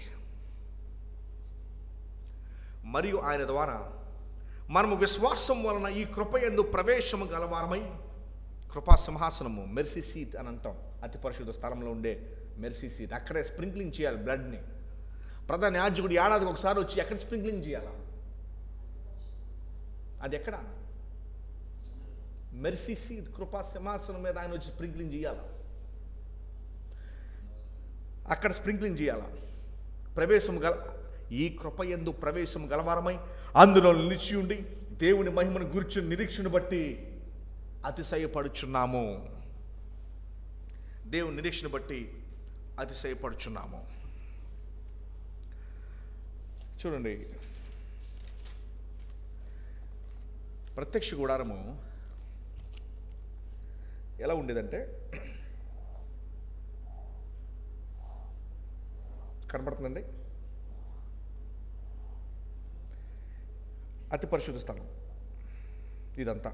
మరియు ఆయన ద్వారా మనము విశ్వాసం వలన ఈ కృపయందు ప్రవేశము గలవారమై, కృపా సింహాసనము, మెర్సీ సీట్ అని అంటాం, అతి పరిశుద్ధ స్థలంలో ఉండే మెర్సీ సీట్. అక్కడే స్ప్రింక్లింగ్ చేయాలి బ్లడ్ని. ప్రధాన యాజకుడు ఏడాదికి ఒకసారి వచ్చి ఎక్కడ స్ప్రింక్లింగ్ చేయాలా? అది ఎక్కడ? మెర్సీ సీట్, కృపా సింహాసనం మీద ఆయన వచ్చి స్ప్రింక్లింగ్ చేయాలా? అక్కడ స్ప్రింక్లింగ్ చేయాలా? ప్రవేశం గల, ఈ కృపయందు ప్రవేశం గలవారమై అందులో నిలిచి ఉండి దేవుని మహిమను గురించి నిరీక్షను బట్టి అతిశయపడుచున్నాము. దేవుని నిరీక్షను బట్టి అతిశయపడుచున్నాము. చూడండి, ప్రత్యక్ష గుడారము ఎలా ఉండేదంటే, కనపడుతుందండి, అతి పరిశుద్ధ స్థలం ఇదంతా.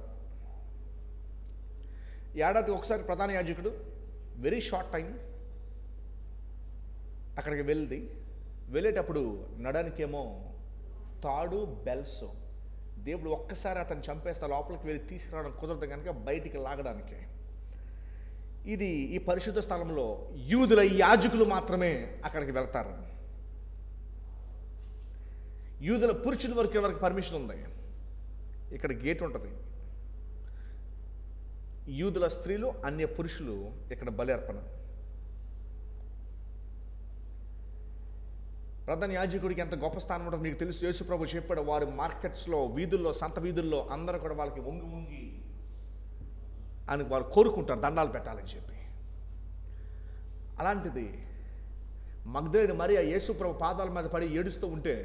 ఏడాదికి ఒకసారి ప్రధాన యాజకుడు వెరీ షార్ట్ టైం అక్కడికి వెళ్ళేటప్పుడు నడానికేమో తాడు, బెల్స్. దేవుడు ఒక్కసారి అతను చంపేస్తే లోపలికి వెళ్ళి తీసుకురావడం కుదరదు కనుక బయటికి లాగడానికి. ఇది ఈ పరిశుద్ధ స్థలంలో యూదుల యాజకులు మాత్రమే అక్కడికి వెళ్తారు. యూదుల పురుషుల వరకు పర్మిషన్ ఉంది. ఇక్కడ గేట్ ఉంటుంది. యూదుల స్త్రీలు, అన్య పురుషులు ఇక్కడ బలి అర్పణ. ప్రధాన యాజకుడికి ఎంత గొప్ప స్థానం ఉంటుంది మీకు తెలుసు. యేసు ప్రభు చెప్పాడు, వారు మార్కెట్స్లో, వీధుల్లో, సంత వీధుల్లో అందరూ కూడా వాళ్ళకి వంగి అని వాళ్ళు కోరుకుంటారు దండాలు పెట్టాలని చెప్పి. అలాంటిది మగ్దలేని మరియ యేసు ప్రభు పాదాల మీద పడి ఏడుస్తూ ఉంటే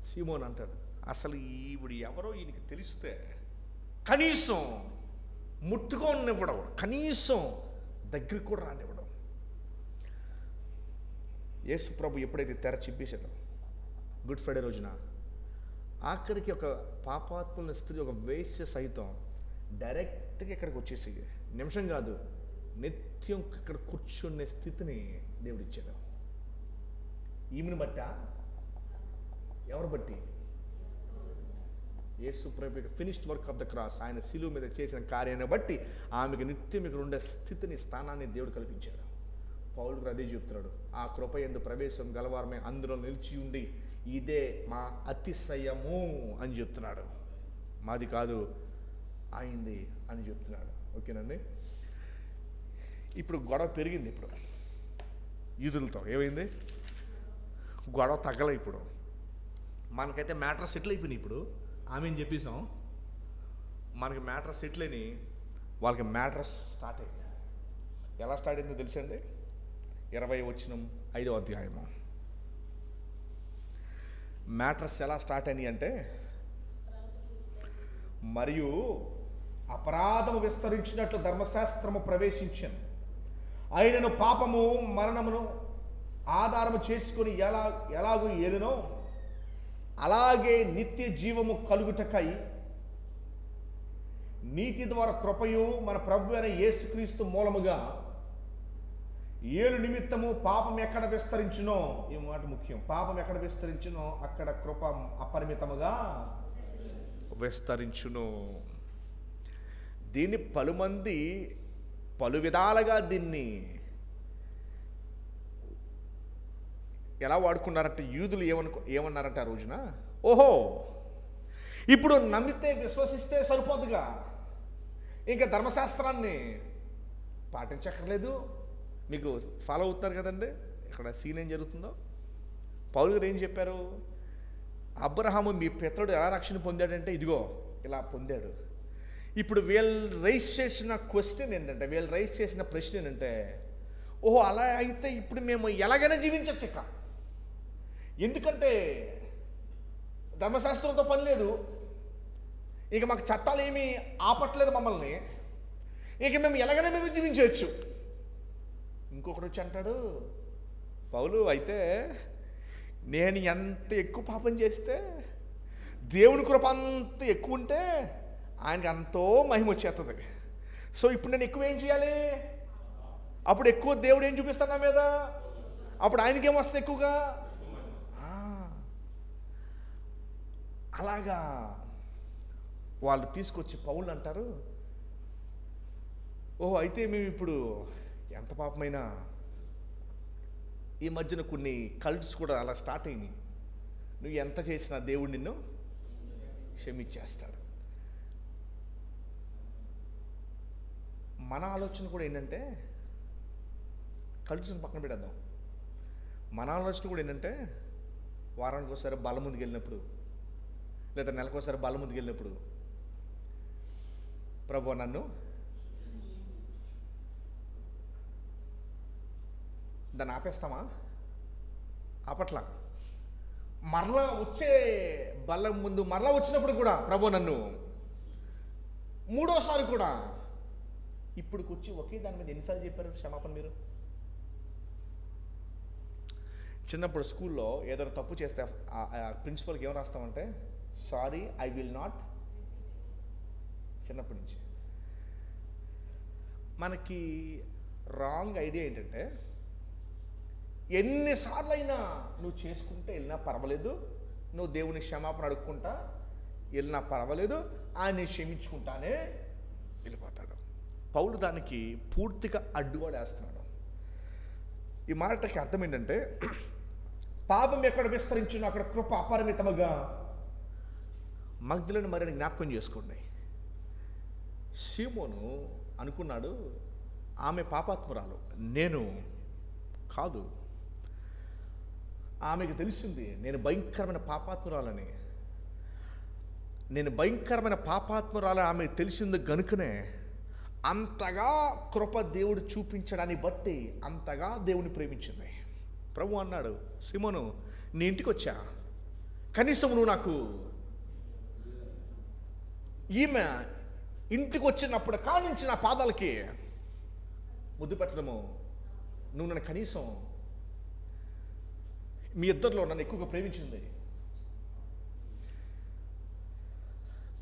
సీమోన్ అంటాడు, అసలు ఈవిడు ఎవరో ఈయనకి తెలిస్తే కనీసం ముట్టుకోనివ్వడం, కనీసం దగ్గరికి కూడా రానివ్వడం. యేసు ప్రభు ఎప్పుడైతే తెర చింపేశాడో గుడ్ ఫ్రైడే రోజున, ఆఖరికి ఒక పాపాత్ముల స్త్రీ, ఒక వేశ్య సైతం డైరెక్ట్గా ఇక్కడికి వచ్చేసి, నిమిషం కాదు నిత్యం ఇక్కడ కూర్చునే స్థితిని దేవుడు ఇచ్చాడు. ఈమెను బట్ట, ఎవరు బట్టి? యేసు ప్రభు finished work of the cross, ఆయన శిలువ మీద చేసిన కార్యాన్ని బట్టి ఆమెకు నిత్యం ఇక్కడ ఉండే స్థితిని, స్థానాన్ని దేవుడు కల్పించాడు. పౌలు కూడా అదే చెప్తున్నాడు, ఆ కృప యందు ప్రవేశం గలవారమే అందులో నిలిచి ఉండి ఇదే మా అతిశయము అని చెప్తున్నాడు. మాది కాదు, అయింది అని చెప్తున్నాడు. ఓకేనండి. ఇప్పుడు గొడవ పెరిగింది. ఇప్పుడు యూదులతో ఏమైంది? గొడవ తగ్గలే. ఇప్పుడు మనకైతే మ్యాటర్ సెటిల్ అయిపోయినాయి. ఇప్పుడు ఆమె అని చెప్పేసాం, మనకి మ్యాటర్ సెటిల్ అయినాయి, వాళ్ళకి మ్యాటర్ స్టార్ట్ అయింది. ఎలా స్టార్ట్ అయిందో తెలుసండి? 20వ వచనం 5వ అధ్యాయము. మ్యాటర్స్ ఎలా స్టార్ట్ అయినాయి అంటే, మరియు అపరాధము విస్తరించినట్లు ధర్మశాస్త్రము ప్రవేశించాను, ఆయనను పాపము మరణమును ఆధారము చేసుకుని ఎలాగూ ఏలునో అలాగే నిత్య జీవము కలుగుటకై నీతి ద్వారా కృపయు మన ప్రభు అయిన యేసుక్రీస్తు మూలముగా ఏలు నిమిత్తము పాపం ఎక్కడ విస్తరించునో, ఈ మాట ముఖ్యం, పాపం ఎక్కడ విస్తరించునో అక్కడ కృప అపరిమితముగా విస్తరించును. దీన్ని పలుమంది పలు విధాలుగా దీన్ని ఎలా వాడుకున్నారంటే, యూదులు ఏమన్నారంటే ఆ రోజున, ఓహో ఇప్పుడు నమ్మితే విశ్వసిస్తే సరిపోదుగా, ఇంకా ధర్మశాస్త్రాన్ని పాటించక్కర్లేదు. మీకు ఫాలో అవుతారు కదండి. ఇక్కడ సీన్ ఏం జరుగుతుందో, పౌలు గారు ఏం చెప్పారు, అబ్రహాము మీ పితరుడు ఎలా రక్షణ పొందాడంటే ఇదిగో ఇలా పొందాడు. ఇప్పుడు వీళ్ళు రైజ్ చేసిన క్వశ్చన్ ఏంటంటే, వీళ్ళు రైజ్ చేసిన ప్రశ్న ఏంటంటే, ఓహో అలా అయితే ఇప్పుడు మేము ఎలాగైనా జీవించచ్చు ఇక, ఎందుకంటే ధర్మశాస్త్రంతో పని లేదు, ఇక మాకు చట్టాలు ఏమీ ఆపట్లేదు మమ్మల్ని, ఇక మేము ఎలాగైనా మేము జీవించవచ్చు. ఇంకొకటి వచ్చి అంటాడు, పౌలు అయితే నేను ఎంత ఎక్కువ పాపం చేస్తే, దేవుని కృప అంత ఎక్కువ ఉంటే ఆయనకి అంతో మహిమ వచ్చేస్తుంది. సో ఇప్పుడు నేను ఎక్కువ ఏం చేయాలి, అప్పుడు ఎక్కువ దేవుడు ఏం చూపిస్తాను నా మీద, అప్పుడు ఆయనకి ఏమొస్తుంది ఎక్కువగా. అలాగా వాళ్ళు తీసుకొచ్చి పౌలు అంటారు, ఓహో అయితే మేము ఇప్పుడు ఎంత పాపమైనా, ఈ మధ్యన కొన్ని కల్ట్స్ కూడా అలా స్టార్ట్ అయినాయి, నువ్వు ఎంత చేసినా దేవుడు నిన్ను క్షమించేస్తాడు. మన ఆలోచన కూడా ఏంటంటే, కల్ట్స్ని పక్కన పెడేద్దాం, మన ఆలోచన కూడా ఏంటంటే, వారానికి ఒకసారి బల్ల ముందుకు వెళ్ళినప్పుడు లేదా నెలకోసారి బల్ల ముందుకు వెళ్ళినప్పుడు, ప్రభు నన్ను, దాన్ని ఆపేస్తామా? ఆపట్లా. మరలా వచ్చే బల్ల ముందు మరలా వచ్చినప్పుడు కూడా ప్రభు నన్ను, మూడోసారి కూడా, ఇప్పుడుకి వచ్చి ఒకే దాని మీద ఎన్నిసార్లు చెప్పారు క్షమాపణ మీరు? చిన్నప్పుడు స్కూల్లో ఏదైనా తప్పు చేస్తే ప్రిన్సిపల్కి ఏం రాస్తామంటే, సారీ ఐ విల్ నాట్. చిన్నప్పటి నుంచి మనకి రాంగ్ ఐడియా ఏంటంటే, ఎన్నిసార్లు అయినా నువ్వు చేసుకుంటే వెళ్ళినా పర్వాలేదు, నువ్వు దేవుని క్షమాపణ అడుక్కుంటా వెళ్ళినా పర్వాలేదు, ఆయన క్షమించుకుంటానే వెళ్ళిపోతాడు. పౌలు దానికి పూర్తిగా అడ్డువాడేస్తున్నాడు. ఈ మాటకి అర్థం ఏంటంటే, పాపం ఎక్కడ విస్తరించునో అక్కడ కృప అపరిమితముగా. మగ్దలేని మరియని జ్ఞాపకం చేసుకోండి. సీమోను అనుకున్నాడు ఆమె పాపాత్మురాలు, నేను కాదు. ఆమెకు తెలిసింది నేను భయంకరమైన పాపాత్మురాలని. నేను భయంకరమైన పాపాత్మురాలని ఆమెకు తెలిసింది గనుకనే అంతగా కృప దేవుడు చూపించడాన్ని బట్టి అంతగా దేవుని ప్రేమించింది. ప్రభు అన్నాడు, సీమోను నీ ఇంటికి వచ్చా, కనీసం నువ్వు నాకు, ఈమె ఇంటికి వచ్చినప్పుడు కానుంచి నా పాదాలకి ముద్దు పెట్టడము, నువ్వు నన్ను కనీసం, మీ ఇద్దరిలో నన్ను ఎక్కువగా ప్రేమించింది.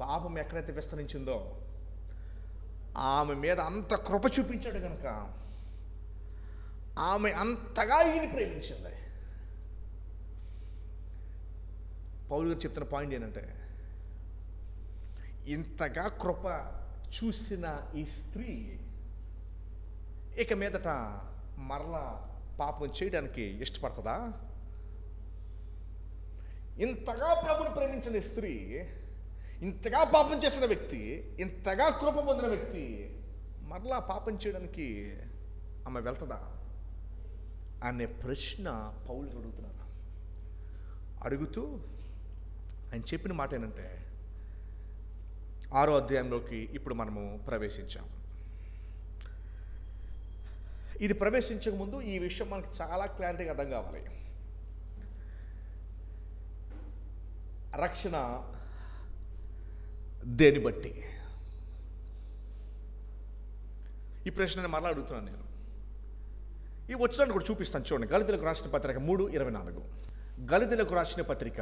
పాపం ఎక్కడైతే విస్తరించిందో ఆమె మీద అంత కృప చూపించాడు కనుక ఆమె అంతగా ఈయన ప్రేమించింది. పౌలు గారు చెప్తున్న పాయింట్ ఏంటంటే, ఇంతగా కృప చూసిన ఈ స్త్రీ ఇక మీదట మరలా పాపం చేయడానికి ఇష్టపడుతుందా? ఇంతగా ప్రభుని ప్రేమించిన స్త్రీ, ఇంతగా పాపం చేసిన వ్యక్తి, ఇంతగా కృప పొందిన వ్యక్తి మరలా పాపం చేయడానికి ఆమె వెళ్తుందా అనే ప్రశ్న పౌలు అడుగుతున్నాను. అడుగుతూ ఆయన చెప్పిన మాట ఏంటంటే, 6వ అధ్యాయంలోకి ఇప్పుడు మనము ప్రవేశించాం. ఇది ప్రవేశించక ముందు ఈ విషయం మనకు చాలా క్లారిటీగా అర్థం కావాలి. రక్షణ దేని బట్టి? ఈ ప్రశ్నని మరలా అడుగుతున్నాను నేను. ఈ వచ్చినాన్ని కూడా చూపిస్తాను చూడండి. గళితీయులకు రాసిన పత్రిక 3:24. గళితీయులకు రాసిన పత్రిక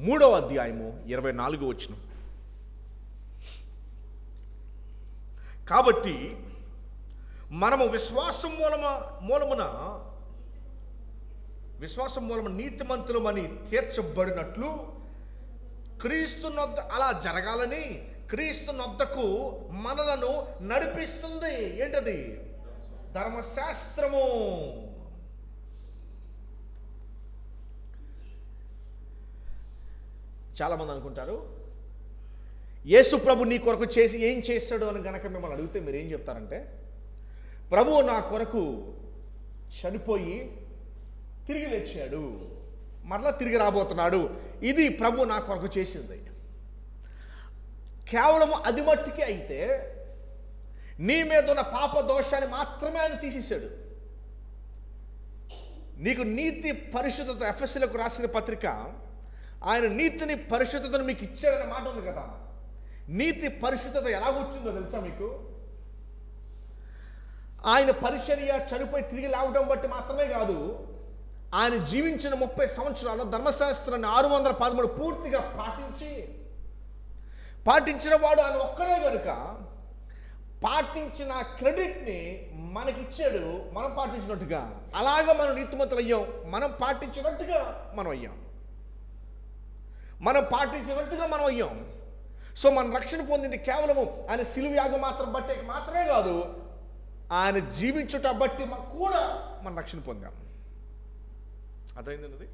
3వ అధ్యాయము 24వ వచనం. కాబట్టి మనము విశ్వాసం మూలము నీతిమంతులమని తీర్చబడినట్లు క్రీస్తు నొద్ద అలా జరగాలని క్రీస్తు నొద్దకు మనలను నడిపిస్తుంది. ఏంటది? ధర్మశాస్త్రము. చాలామంది అనుకుంటారు, యేసు ప్రభు నీ కొరకు చేసి ఏం చేస్తాడు అని గనక మిమ్మల్ని అడిగితే మీరు ఏం చెప్తారంటే, ప్రభువు నా కొరకు చనిపోయి తిరిగి లేచాడు, మరలా తిరిగి రాబోతున్నాడు, ఇది ప్రభు నా కొరకు చేసింది. కేవలం అది మట్టుకే అయితే నీ మీద ఉన్న పాప దోషాన్ని మాత్రమే ఆయన తీసేశాడు. నీకు నీతి పరిశుద్ధత, ఎఫెసీయులకు రాసిన పత్రిక, ఆయన నీతిని పరిశుద్ధతను మీకు ఇచ్చాడనే మాట ఉంది కదా. నీతి పరిశుద్ధత ఎలాగొచ్చిందో తెలుసా మీకు? ఆయన పరిచర్య చనిపోయి తిరిగి లేవడం బట్టి మాత్రమే కాదు, ఆయన జీవించిన 30 సంవత్సరాలు ధర్మశాస్త్రాన్ని 613 పూర్తిగా పాటించిన వాడు ఆయన ఒక్కడే కనుక పాటించిన క్రెడిట్ని మనకిచ్చాడు. మనం పాటించినట్టుగా అలాగా మనం నీతిమంతులు అయ్యాం. మనం పాటించినట్టుగా మనం అయ్యాం. సో మన రక్షణ పొందింది కేవలము ఆయన సిలువ యాగం మాత్రమే కాదు, ఆయన జీవించుట బట్టి కూడా మనం రక్షణ పొందాం. అర్థమైంది?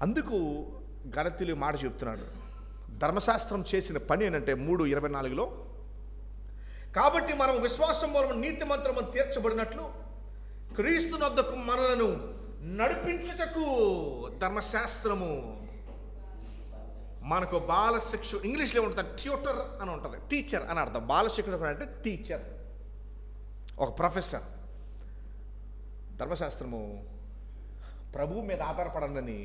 అందుకు గలతీయులు మాట చెప్తున్నాడు, ధర్మశాస్త్రం చేసిన పని ఏంటంటే 3:24లో, కాబట్టి మనం విశ్వాసం మూలము నీతిమంతులమని తీర్చబడినట్లు క్రీస్తు నొద్దకు మనలను నడిపించుటకు ధర్మశాస్త్రము మనకు బాలశిక్ష, ఇంగ్లీష్లో ఉంటుంది ట్యూటర్ అని ఉంటుంది, టీచర్ అని అర్థం. బాలశిక్షకుడు అంటే టీచర్, ఒక ప్రొఫెసర్. ధర్మశాస్త్రము ప్రభువు మీద ఆధారపడండి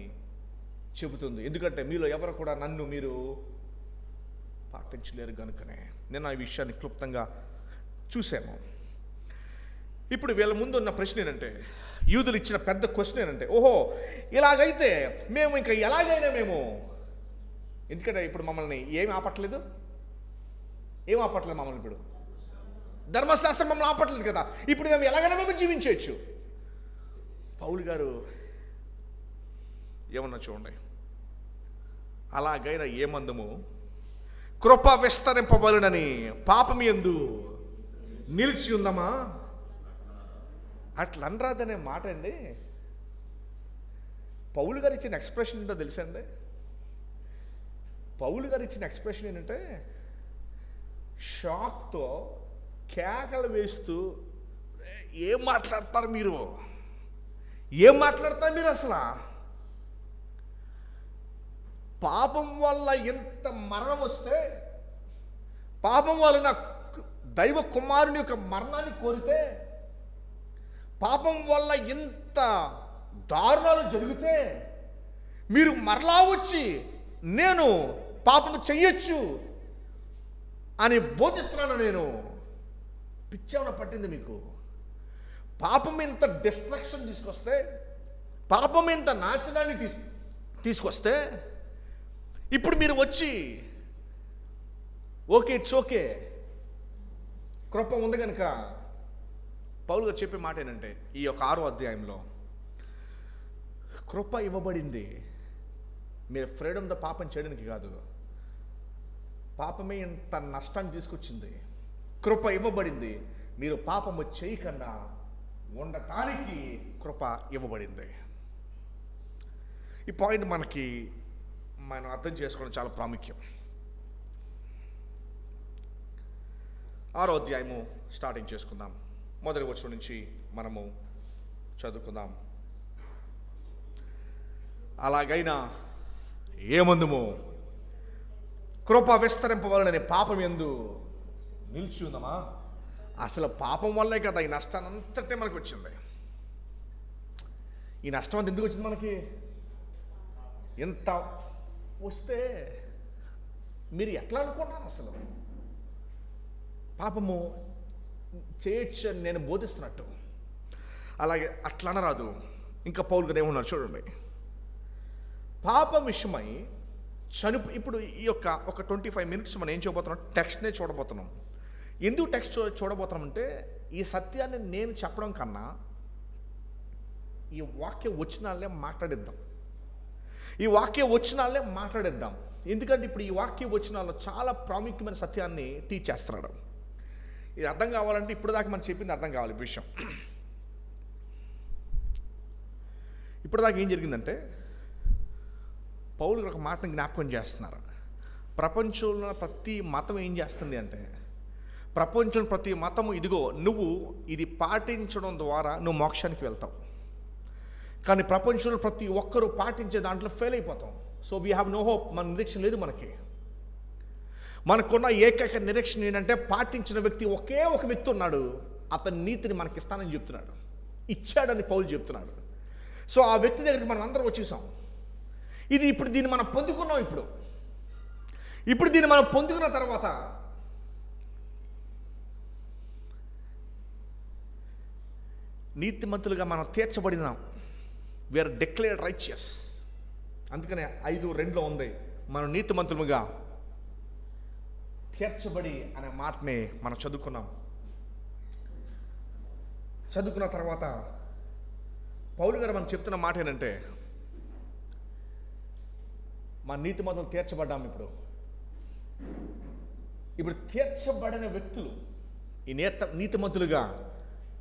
చెబుతుంది. ఎందుకంటే మీలో ఎవరు కూడా నన్ను మీరు పాటించలేరు కనుకనే. నేను ఈ విషయాన్ని క్లుప్తంగా చూసాము. ఇప్పుడు వీళ్ళ ముందు ఉన్న ప్రశ్న ఏంటంటే, యూదులు ఇచ్చిన పెద్ద క్వశ్చన్ ఏంటంటే, ఓహో ఇలాగైతే మేము ఇంకా ఎలాగైనా మేము, ఎందుకంటే ఇప్పుడు మమ్మల్ని ఏం ఆపట్లేదు మమ్మల్ని, ఇప్పుడు ధర్మశాస్త్రం మమ్మల్ని ఆపట్లేదు కదా, ఇప్పుడు మేము ఎలాగైనా మేము జీవించవచ్చు. పౌలు గారు ఏమన్నా చూడండి, అలాగైనా ఏమందము కృప విస్తరింపబడునని పాపం యందు నిలిచి ఉందమా, అట్లా అనరాదనే మాట అండి. పౌలు గారు ఇచ్చిన ఎక్స్ప్రెషన్ ఏంటో తెలుసండి? పౌలు గారు ఇచ్చిన ఎక్స్ప్రెషన్ ఏంటంటే, షాక్తో కేకలు వేస్తూ, ఏం మాట్లాడతారు మీరు అసలు? పాపం వల్ల ఎంత మరణం వస్తే, పాపం వల్ల నా దైవ కుమారుని యొక్క మరణాన్ని కోరితే, పాపం వల్ల ఎంత దారుణాలు జరిగితే మీరు మరలా వచ్చి నేను పాపం చెయ్యొచ్చు అని బోధిస్తున్నాను. నేను పిచ్చేమన్నా పట్టింది మీకు? పాపం ఎంత డిస్ట్రక్షన్ తీసుకొస్తే, పాపం ఎంత నాశనాన్ని తీసుకొస్తే, ఇప్పుడు మీరు వచ్చి ఓకే ఇట్స్ ఓకే కృప ఉంది కనుక, పౌలు గారు చెప్పే మాట ఏంటంటే, ఈ యొక్క 6వ అధ్యాయంలో కృప ఇవ్వబడింది మీరు ఫ్రీడమ్తో పాపం చేయడానికి కాదు. పాపమే ఎంత నష్టాన్ని తీసుకొచ్చింది. కృప ఇవ్వబడింది మీరు పాపము చేయకుండా ఉండటానికి కృప ఇవ్వబడింది. ఈ పాయింట్ మనం అర్థం చేసుకోవడం చాలా ప్రాముఖ్యం. 6వ అధ్యాయము స్టార్టింగ్ చేసుకుందాం. మొదటి వచనం నుంచి మనము చదువుకుందాం. అలాగైనా ఏమందుము కృప విస్తరింపవలనని పాపం యందు నిలిచి ఉందమా. అసలు పాపం వల్లే కదా ఈ నష్టాన్ని అంతటే మనకు వచ్చింది. ఈ నష్టం అంతా ఎందుకు వచ్చింది మనకి? ఎంత వస్తే మీరు ఎట్లా అనుకుంటారు? అసలు పాపము చేయొచ్చు అని నేను బోధిస్తున్నట్టు అలాగే అట్లా అనరాదు. ఇంకా పౌలు గారు ఏమన్నారు చూడండి. పాపం విషయమై ఇప్పుడు ఈ యొక్క ఒక 25 minutes మనం ఏం చూడబోతున్నాం? టెక్స్ట్నే చూడబోతున్నాం. ఎందుకు టెక్స్ట్ చూడబోతామంటే ఈ సత్యాన్ని నేను చెప్పడం కన్నా ఈ వాక్య వచనాలనే మాట్లాడిద్దాం. ఈ వాక్య వచనాలనే మాట్లాడిద్దాం. ఎందుకంటే ఇప్పుడు ఈ వాక్య వచనాల్లో చాలా ప్రాముఖ్యమైన సత్యాన్ని టీచ్ చేస్తున్నాడు. ఇది అర్థం కావాలంటే ఇప్పుడు దాకా మనం చెప్పింది అర్థం కావాలి. ఈ విషయం ఇప్పుడు దాకా ఏం జరిగిందంటే పౌలు ఒక మాటను జ్ఞాపకం చేస్తున్నారు. ప్రపంచంలో ప్రతి మతం ఏం చేస్తుంది అంటే, ప్రపంచంలో ప్రతి మతము ఇదిగో నువ్వు ఇది పాటించడం ద్వారా నువ్వు మోక్షానికి వెళ్తావు, కానీ ప్రపంచంలో ప్రతి ఒక్కరూ పాటించే దాంట్లో ఫెయిల్ అయిపోతాం. So we have no hope. మన నిరీక్షణ లేదు. మనకున్న ఏకైక నిరీక్షణ ఏంటంటే పాటించిన వ్యక్తి ఒకే ఒక వ్యక్తి ఉన్నాడు, అతని నీతిని మనకి ఇస్తానని చెప్తున్నాడు, ఇచ్చాడని పౌలు చెప్తున్నాడు. సో ఆ వ్యక్తి దగ్గరికి మనం అందరం వచ్చేసాం. ఇప్పుడు దీన్ని మనం పొందుకున్నాం. ఇప్పుడు దీన్ని మనం పొందుకున్న తర్వాత నీతిమంతులుగా మనం తీర్చబడినాం. We are declared righteous. అందుకనే 5:2 ఉంది, మనం నీతిమంతులుగా తీర్చబడి అనే మాటని మనం చదువుకున్నాం. చదువుకున్న తర్వాత పౌలు గారు మనం చెప్తున్న మాట ఏంటంటే, మన నీతిమంతులు తీర్చబడ్డాం. ఇప్పుడు తీర్చబడిన వ్యక్తులు, ఈ నీతిమంతులుగా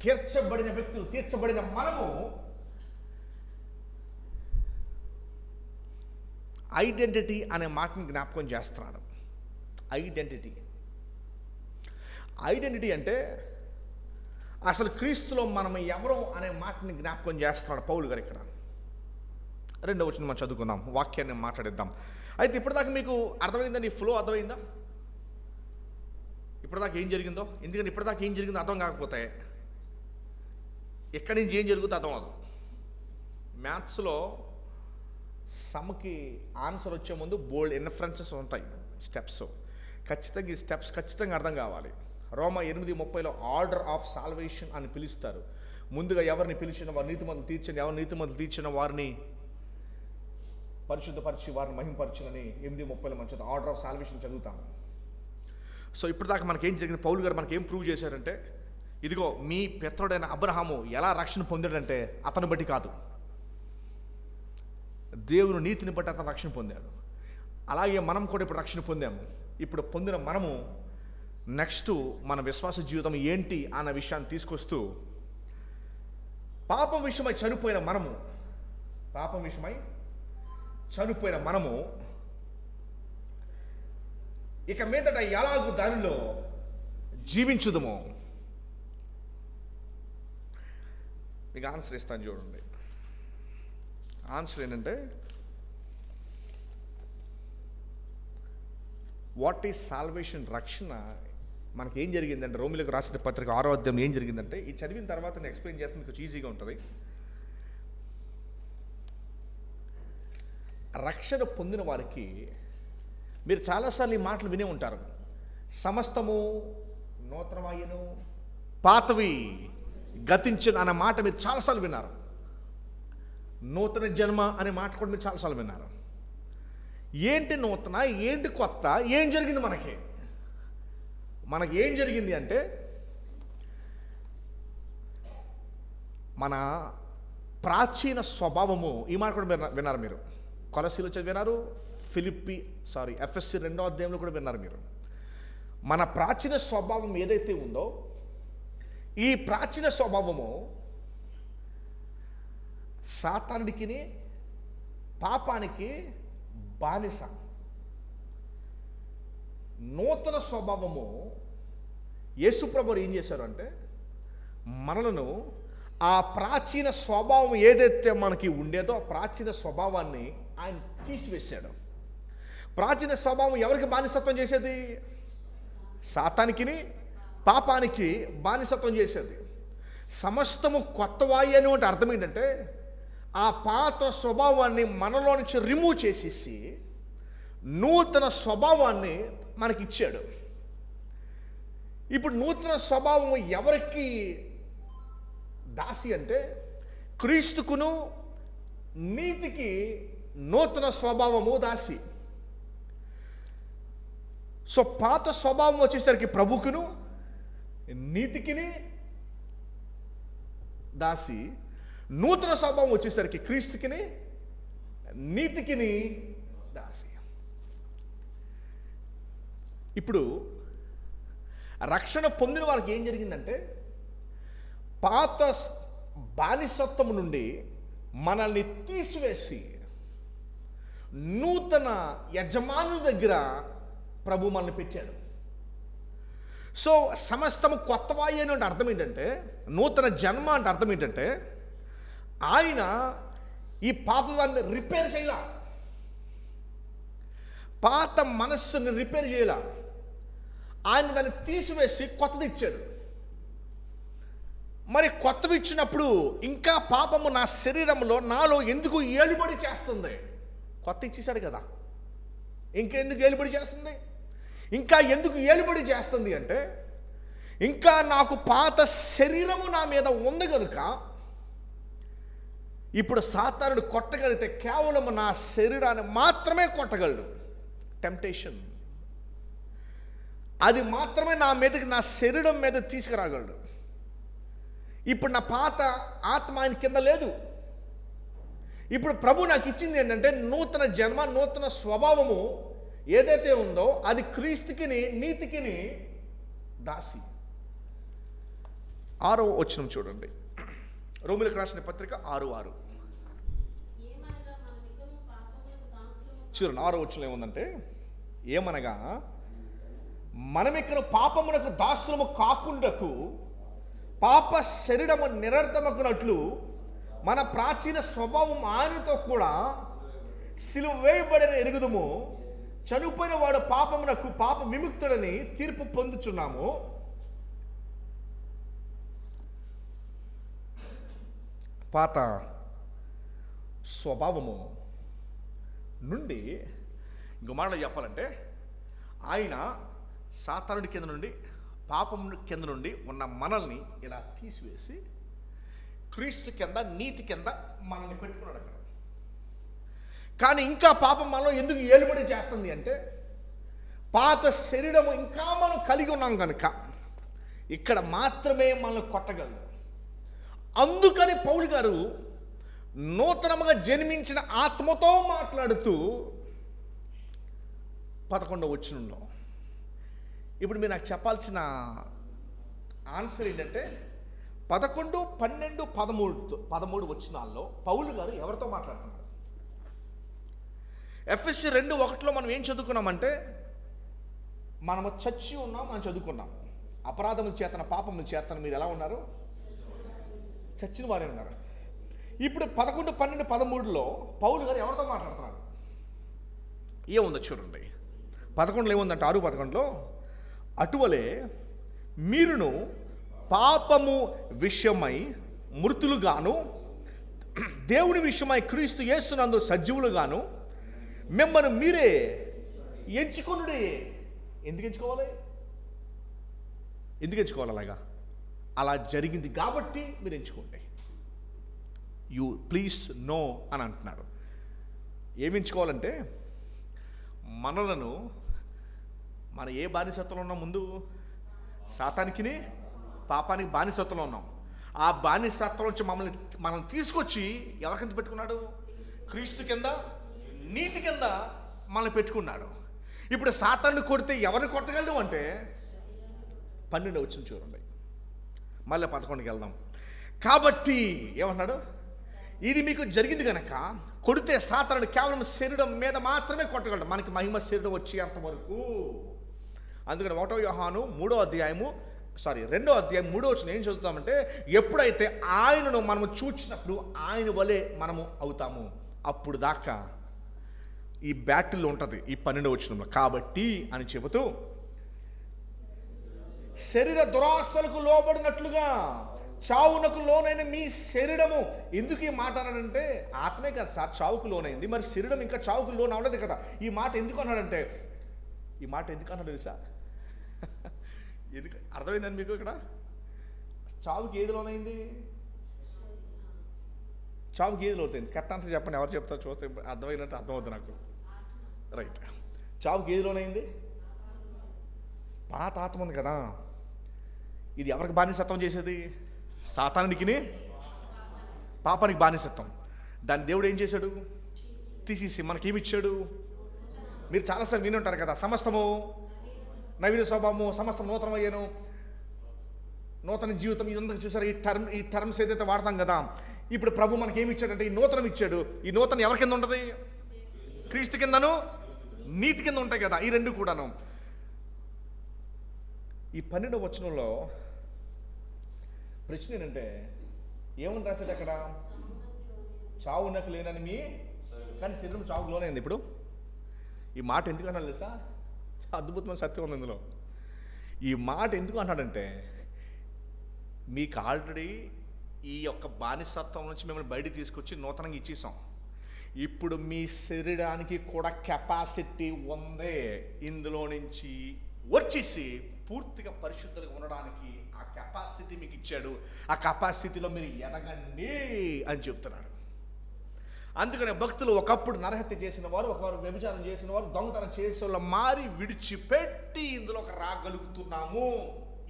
తీర్చబడిన వ్యక్తులు, తీర్చబడిన మనము ఐడెంటిటీ అనే మాటని జ్ఞాపకం చేస్తున్నాడు. ఐడెంటిటీ అంటే అసలు క్రీస్తులో మనం ఎవరు అనే మాటని జ్ఞాపకం చేస్తున్నాడు పౌలు గారు. ఇక్కడ 2వ వచనం మనం చదువుకుందాం, వాక్యాన్ని మాట్లాడిద్దాం. అయితే ఇప్పటిదాకా మీకు అర్థమైందండి? ఈ ఫ్లో అర్థమైందా? ఇప్పటిదాకా ఏం జరిగిందో? ఎందుకంటే ఇప్పటిదాకా ఏం జరిగిందో అర్థం కాకపోతే ఎక్కడి నుంచి ఏం జరుగుతుందో అర్థం అవ్వదు. మ్యాథ్స్లో సమ్కి ఆన్సర్ వచ్చే ముందు బోల్డ్ ఇన్ఫరెన్సెస్ ఉంటాయి, స్టెప్స్. ఖచ్చితంగా ఈ స్టెప్స్ ఖచ్చితంగా అర్థం కావాలి. రోమా 8:30లో ఆర్డర్ ఆఫ్ సాల్వేషన్ అని పిలుస్తారు. ముందుగా ఎవరిని పిలిచిన వారు నీతిమంతులు తీర్చండి, ఎవరు నీతిమంతులు తీర్చిన వారిని పరిశుద్ధపరిచి వారిని మహింపరచునని 8:30లో మనం ఆర్డర్ ఆఫ్ సాల్వేషన్ చదువుతాము. సో ఇప్పుడు దాకా మనకేం జరిగింది? పౌలు గారు మనకి ఏం ప్రూవ్ చేశారంటే, ఇదిగో మీ పితరుడైన అబ్రహాము ఎలా రక్షణ పొందాడంటే అతను బట్టి కాదు, దేవుని నీతిని బట్టి అతను రక్షణ పొందాడు. అలాగే మనం కూడా ఇప్పుడు రక్షణ పొందాము. ఇప్పుడు పొందిన మనము నెక్స్ట్ మన విశ్వాస జీవితం ఏంటి అన్న విషయాన్ని తీసుకొస్తూ, పాపం విషయమై చనిపోయిన మనము ఇక మీదట ఎలాగూ దానిలో జీవించుదమో మీకు ఆన్సర్ ఇస్తాను చూడండి. ఆన్సర్ ఏంటంటే, వాట్ ఈజ్ సాల్వేషన్? రక్షణ మనకి ఏం జరిగిందంటే, రోమిలకు రాసిన పత్రిక 6వ అధ్యాయం ఏం జరిగిందంటే, ఈ చదివిన తర్వాత నేను ఎక్స్ప్లెయిన్ చేస్తే మీకు ఈజీగా ఉంటుంది. రక్షణ పొందిన వారికి మీరు చాలాసార్లు ఈ మాటలు వినే ఉంటారు. సమస్తము నూతనమయ్యెను, పాతవి గతించను అనే మాట మీరు చాలాసార్లు విన్నారు. నూతన జన్మ అనే మాట కూడా మీరు చాలాసార్లు విన్నారు. ఏంటి నూతన, ఏంటి కొత్త, ఏం జరిగింది? మనకి ఏం జరిగింది అంటే, మన ప్రాచీన స్వభావము, ఈ మాట కూడా విన్నారు మీరు. కొలసీలో విన్నారు, ఎఫ్ఎస్సి 2వ అధ్యాయంలో కూడా విన్నారు మీరు. మన ప్రాచీన స్వభావం ఏదైతే ఉందో, ఈ ప్రాచీన స్వభావము సాతానుడికి, పాపానికి బానిస. నూతన స్వభావము యేసుప్రభువు ఏం చేశారు అంటే, మనలను ఆ ప్రాచీన స్వభావం ఏదైతే మనకి ఉండేదో ఆ ప్రాచీన స్వభావాన్ని ఆయన తీసివేశాడు. ప్రాచీన స్వభావం ఎవరికి బానిసత్వం చేసేది? సాతానికి, పాపానికి బానిసత్వం చేసేది. సమస్తము కొత్తవాయి అని అంటే అర్థం ఏంటంటే, ఆ పాత స్వభావాన్ని మనలో నుంచి రిమూవ్ చేసేసి నూతన స్వభావాన్ని మనకిచ్చాడు. ఇప్పుడు నూతన స్వభావం ఎవరికి దాసి అంటే, క్రీస్తుకును నీతికి నూతన స్వభావము దాసి. సో పాత స్వభావం వచ్చేసరికి ప్రభుకును, నీతికిని దాసి, నూతన స్వభావం వచ్చేసరికి క్రీస్తుకిని నీతికిని దాసి. ఇప్పుడు రక్షణ పొందిన వారికి ఏం జరిగిందంటే, పాత బానిసత్వం నుండి మనల్ని తీసివేసి నూతన యజమానుల దగ్గర ప్రభు మనల్ని పెట్టాడు. సో సమస్తము కొత్తవాయి అని అంటే అర్థం ఏంటంటే, నూతన జన్మ అంటే అర్థం ఏంటంటే, ఆయన ఈ పాతదాన్ని రిపేర్ చేయాల, పాత మనస్సుని రిపేర్ చేయాల, ఆయన దాన్ని తీసివేసి కొత్తది ఇచ్చాడు. మరి కొత్తవి ఇచ్చినప్పుడు ఇంకా పాపము నా శరీరంలో నాలో ఎందుకు ఏలుబడి చేస్తుంది? కొత్త ఇచ్చేసాడు కదా, ఇంకెందుకు ఏలుబడి చేస్తుంది? ఇంకా ఎందుకు ఏలుబడి చేస్తుంది అంటే, ఇంకా నాకు పాత శరీరము నా మీద ఉంది కనుక ఇప్పుడు సాతానుడు కొట్టగలిగితే కేవలం నా శరీరాన్ని మాత్రమే కొట్టగలడు. టెంప్టేషన్ అది మాత్రమే నా మీదకి, నా శరీరం మీద తీసుకురాగలడు. ఇప్పుడు నా పాత ఆత్మ ఆయన కింద లేదు. ఇప్పుడు ప్రభు నాకు ఇచ్చింది ఏంటంటే, నూతన జన్మ, నూతన స్వభావము ఏదైతే ఉందో అది క్రీస్తుకిని నీతికిని దాసి. 6వ వచనం చూడండి, రోమీయులకు రాసిన పత్రిక 6:6 చూడండి. 6వ వచనం ఏముందంటే, ఏమనగా మనమిక్కడ పాపమునకు దాసులము కాకుండాకు పాప శరీరము నిరర్ధమకున్నట్లు మన ప్రాచీన స్వభావం ఆయనతో కూడా సిలువ వేయబడిన ఎరుగుదము. చనిపోయిన వాడు పాపమునకు పాప విముక్తుడని తీర్పు పొందుచున్నాము. పాత స్వభావము నుండి ఇంకో మాటలో చెప్పాలంటే, ఆయన సాతానుడి కింద నుండి, పాపం కింద నుండి ఉన్న మనల్ని ఇలా తీసివేసి క్రీస్తు కింద, నీతి కింద మనల్ని పెట్టుకున్నాడు అక్కడ. కానీ ఇంకా పాపం మనలో ఎందుకు ఏలుబడి చేస్తుంది అంటే, పాత శరీరము ఇంకా మనం కలిగి ఉన్నాం కనుక ఇక్కడ మాత్రమే మనల్ని కొట్టగలదు. అందుకని పౌలు గారు నూతనముగా జన్మించిన ఆత్మతో మాట్లాడుతూ 11వ వచనంలో, ఇప్పుడు మీరు నాకు చెప్పాల్సిన ఆన్సర్ ఏంటంటే, 11, 12, 13 వచనాల్లో పౌలు గారు ఎవరితో మాట్లాడుతున్నారు? ఎఫెసీ 2:1లో మనం ఏం చదువుకున్నామంటే, మనము చచ్చి ఉన్నాం అని చదువుకున్నాం. అపరాధముల చేతన, పాపముల చేతన మీరు ఎలా ఉన్నారు? చచ్చిన వారే ఉన్నారు. ఇప్పుడు 11, 12, 13లో పౌలు గారు ఎవరితో మాట్లాడుతున్నారు? ఏముందో చూడండి. 11లో ఏముందంటే, 6:11లో, అటువలే మీరును పాపము విషయమై మృతులుగాను దేవుని విషయమై క్రీస్తు యేసునందు సజీవులుగాను మిమ్మల్ని మీరే ఎంచుకొనుడి. ఎందుకు ఎంచుకోవాలి? ఎందుకు ఎంచుకోవాలి? అలాగా అలా జరిగింది కాబట్టి మీరు ఎంచుకోండి. యూ ప్లీజ్ నో అని అంటున్నాడు. ఏమి ఎంచుకోవాలంటే, మనలను మన ఏ బానిసత్వంలో ఉన్నాం? ముందు సాతానికిని పాపానికి బానిసత్వంలో ఉన్నాం. ఆ బానిసత్వం నుంచి మనల్ని తీసుకొచ్చి ఎవరి కింద పెట్టుకున్నాడు? క్రీస్తు కింద, నీతి కింద మనల్ని పెట్టుకున్నాడు. ఇప్పుడు సాతాన్ని కొడితే ఎవరిని కొట్టగలడు అంటే, 12వ వచనం చూడండి. మళ్ళీ 11కి వెళ్దాం. కాబట్టి ఏమన్నాడు? ఇది మీకు జరిగింది కనుక కొడితే సాతానుడు కేవలం శరీరం మీద మాత్రమే కొట్టగలడు. మనకి మహిమ శరీరం వచ్చేంతవరకు. అందుకని 1వ యోహాను 2వ అధ్యాయం 3వ వచనం ఏం చదువుతామంటే, ఎప్పుడైతే ఆయనను మనము చూచినప్పుడు ఆయన వలె మనము అవుతాము. అప్పుడు దాకా ఈ బ్యాటిల్ ఉంటుంది ఈ 12వ వచనంలో. కాబట్టి అని చెబుతూ, శరీర దురాశలకు లోబడినట్లుగా చావునకు లోనైన మీ శరీరము. ఎందుకు ఈ మాట అన్నాడంటే, ఆత్మే కదా సార్ చావుకు లోనైంది, మరి శరీరం ఇంకా చావుకు లోన్ అవ్వలేదు కదా. ఈ మాట ఎందుకు అన్నాడంటే, ఈ మాట ఎందుకు అన్నాడు తెలుసా? ఎందుకు అర్థమైందని మీకు? ఇక్కడ చావుకి ఏది లోనైంది? చావుకి ఏది లోతైంది? కరెక్ట్ ఆన్సర్ చెప్పండి. ఎవరు చెప్తారు చూస్తే అర్థమైనట్టు అర్థమవుతుంది నాకు. రైట్. చావుకి ఏది లోనైంది? పాత ఆత్మ ఉంది కదా. ఇది ఎవరికి బానిసత్వం చేసేది? సాతానుడికిని పాపానికి బానిసత్వం. దాన్ని దేవుడు ఏం చేశాడు? తీసేసి మనకేమిచ్చాడు? మీరు చాలాసార్లు విని ఉంటారు కదా, సమస్తము నవీన స్వభావము, సమస్తం నూతనమయ్యాను, నూతన జీవితం, ఇదంతా చూసారు. ఈ టర్మ్స్ ఏదైతే వాడతాం కదా, ఇప్పుడు ప్రభు మనకి ఏమి ఇచ్చాడంటే ఈ నూతనం ఇచ్చాడు. ఈ నూతనం ఎవరి కింద ఉంటుంది? క్రీస్తు కిందను నీతి కింద ఉంటాయి కదా, ఈ రెండు కూడాను. ఈ 12వ వచనంలో ప్రశ్న ఏంటంటే ఏమని రాశాడు అక్కడ? చావునకు లేనని మీ, కానీ శరీరం చావుకు లోనైంది. ఇప్పుడు ఈ మాట ఎందుకు అన్నాడు తెలుసా? అద్భుతమైన సత్యం ఉంది ఇందులో. ఈ మాట ఎందుకు అన్నాడంటే, మీకు ఆల్రెడీ ఈ యొక్క బానిసత్వం నుంచి మిమ్మల్ని బయటికి తీసుకొచ్చి నూతనంగా ఇచ్చేసాం. ఇప్పుడు మీ శరీరానికి కూడా కెపాసిటీ ఉంది, ఇందులో నుంచి వచ్చేసి పూర్తిగా పరిశుద్ధులుగా ఉండడానికి ఆ కెపాసిటీ మీకు ఇచ్చాడు. ఆ కెపాసిటీలో మీరు ఎదగండి అని చెప్తున్నాడు. అందుకనే భక్తులు ఒకప్పుడు నరహత్య చేసిన వారు, ఒకరు వ్యభిచారం చేసిన వారు, దొంగతనం చేసే వాళ్ళు మారి విడిచిపెట్టి ఇందులోకి రాగలుగుతున్నాము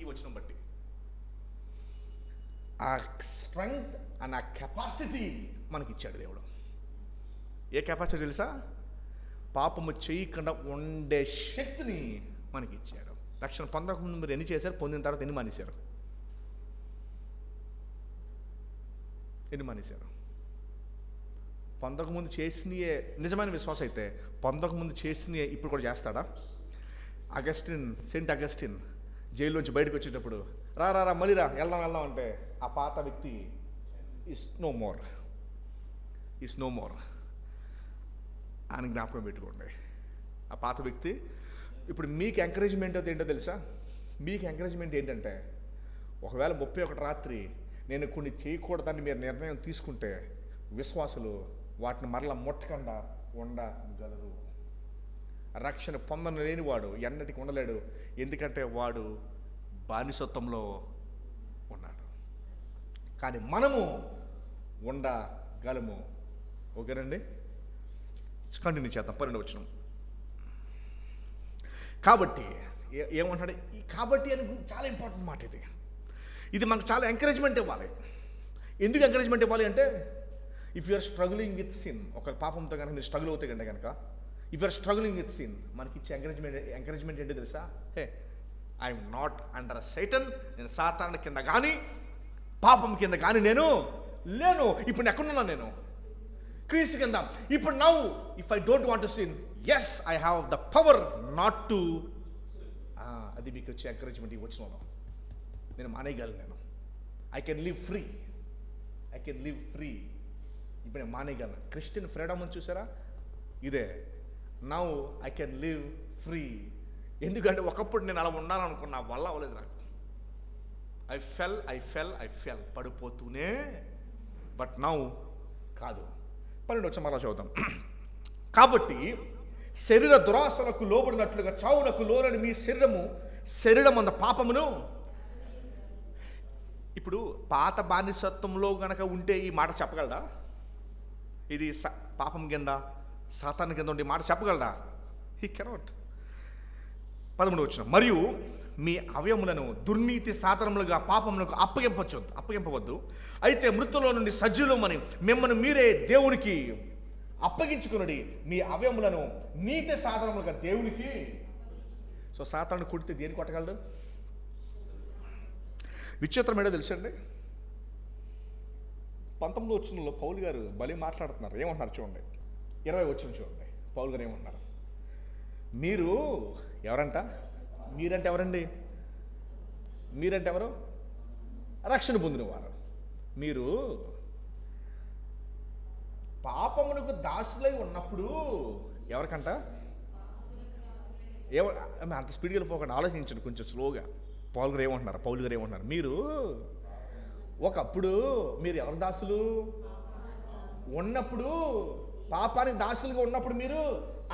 ఈ వచనం బట్టి. ఆ స్ట్రెంగ్త్ అండ్ ఆ కెపాసిటీ మనకిచ్చాడు దేవుడు. ఏ కెపాసిటీ తెలుసా? పాపము చేయకుండా ఉండే శక్తిని మనకి ఇచ్చాడు. రక్షణ పొందకముందు మీరు ఎన్ని చేశారు, పొందిన తర్వాత ఎన్ని మానేశారు? పొందకముందు చేసినయే నిజమైన విశ్వాసం అయితే, పొందకముందు చేసినయే ఇప్పుడు కూడా చేస్తాడా? సెయింట్ అగస్టిన్ జైల్లోంచి బయటకు వచ్చేటప్పుడు రా మళ్ళీ వెళ్దాం అంటే ఆ పాత వ్యక్తి ఇస్ నో మోర్ అని జ్ఞాపకం పెట్టుకోండి. ఆ పాత వ్యక్తి. ఇప్పుడు మీకు ఎంకరేజ్మెంట్ ఏంటో తెలుసా? మీకు ఎంకరేజ్మెంట్ ఏంటంటే, ఒకవేళ 31 రాత్రి నేను కొన్ని చేయకూడదని మీరు నిర్ణయం తీసుకుంటే విశ్వాసులు వాటిని మరలా ముట్టకుండా ఉండగలరు. రక్షణ పొందలేనివాడు ఎన్నటికి ఉండలేడు, ఎందుకంటే వాడు బానిసత్వంలో ఉన్నాడు. కానీ మనము ఉండగలము. ఓకేనండి, కంటిన్యూ చేద్దాం. 12వ వచనం. కాబట్టి ఏమంటాడు? కాబట్టి అని చాలా ఇంపార్టెంట్ మాట ఇది మనకు చాలా ఎంకరేజ్మెంట్ ఇవ్వాలి. ఎందుకు ఎంకరేజ్మెంట్ ఇవ్వాలి అంటే, if you are struggling with sin, ఒక పాపంతో కనుక మీరు స్ట్రగుల్ అవుతాయి కంటే కనుక, if you are struggling with sin, మనకి ఇచ్చే ఎంకరేజ్మెంట్ ఏంటో తెలుసా? Hey, I'm not under Satan, నేను సాతాను కింద కానీ పాపం కింద కానీ నేను లేను. ఇప్పుడు ఎక్కడున్నాను? నేను క్రీస్తు కింద. ఇప్పుడు now if I don't want to sin, yes I have the power not to. అది మీకు వచ్చే ఎంకరేజ్మెంట్. ఈ వచ్చిన నేను మానేయగలను, ఐ కెన్ లివ్ ఫ్రీ. ఇప్పుడు నేను మానేయగలను. క్రిస్టియన్ ఫ్రీడమ్ అని చూసారా? ఇదే. Now I can live free. ఎందుకంటే ఒకప్పుడు నేను అలా ఉండాలనుకున్నా, వల్ల అవ్వలేదు నాకు. ఐ ఫెల్ పడిపోతూనే, బట్ నౌ కాదు. 12 వచ్చి మరలా చదువుతాం. కాబట్టి శరీర దురాశలకు లోబడినట్లుగా చావునకు లోనని మీ శరీరం అంద పాపమును. ఇప్పుడు పాత బానిసత్వంలో గనక ఉంటే ఈ మాట చెప్పగలరా? ఇది పాపం కింద, సాతాను కింద ఉండే మాట చెప్పగలరా? He cannot. 13వ వచనం. మరియు మీ అవయములను దుర్నీతి సాధనములుగా పాపములకు అప్పగింపవద్దు. అయితే మృతుల్లో నుండి సజీవమని మిమ్మల్ని మీరే దేవునికి అప్పగించుకునడి. మీ అవయములను నీతి సాధనములుగా దేవునికి. సో సాతాను కొడితే దేని కొట్టగలడు? విచిత్రం ఏంటో తెలుసండి, 19వ వచనంలో పౌలు గారు బలి మాట్లాడుతున్నారు. ఏమంటున్నారు చూడండి, 20వ వచనం చూడండి. పౌలు గారు ఏమంటున్నారు? మీరు ఎవరంట? మీరంటే ఎవరండి? మీరంటే ఎవరు? రక్షణ పొందినవారు. మీరు పాపమునకు దాసులై ఉన్నప్పుడు ఎవరికంట? అంత స్పీడ్గా వెళ్ళిపోకుండా ఆలోచించండి, కొంచెం స్లోగా. పౌలు గారు ఏమంటున్నారు? మీరు ఒకప్పుడు మీరు ఎవరి దాసులు ఉన్నప్పుడు, పాపానికి దాసులుగా ఉన్నప్పుడు, మీరు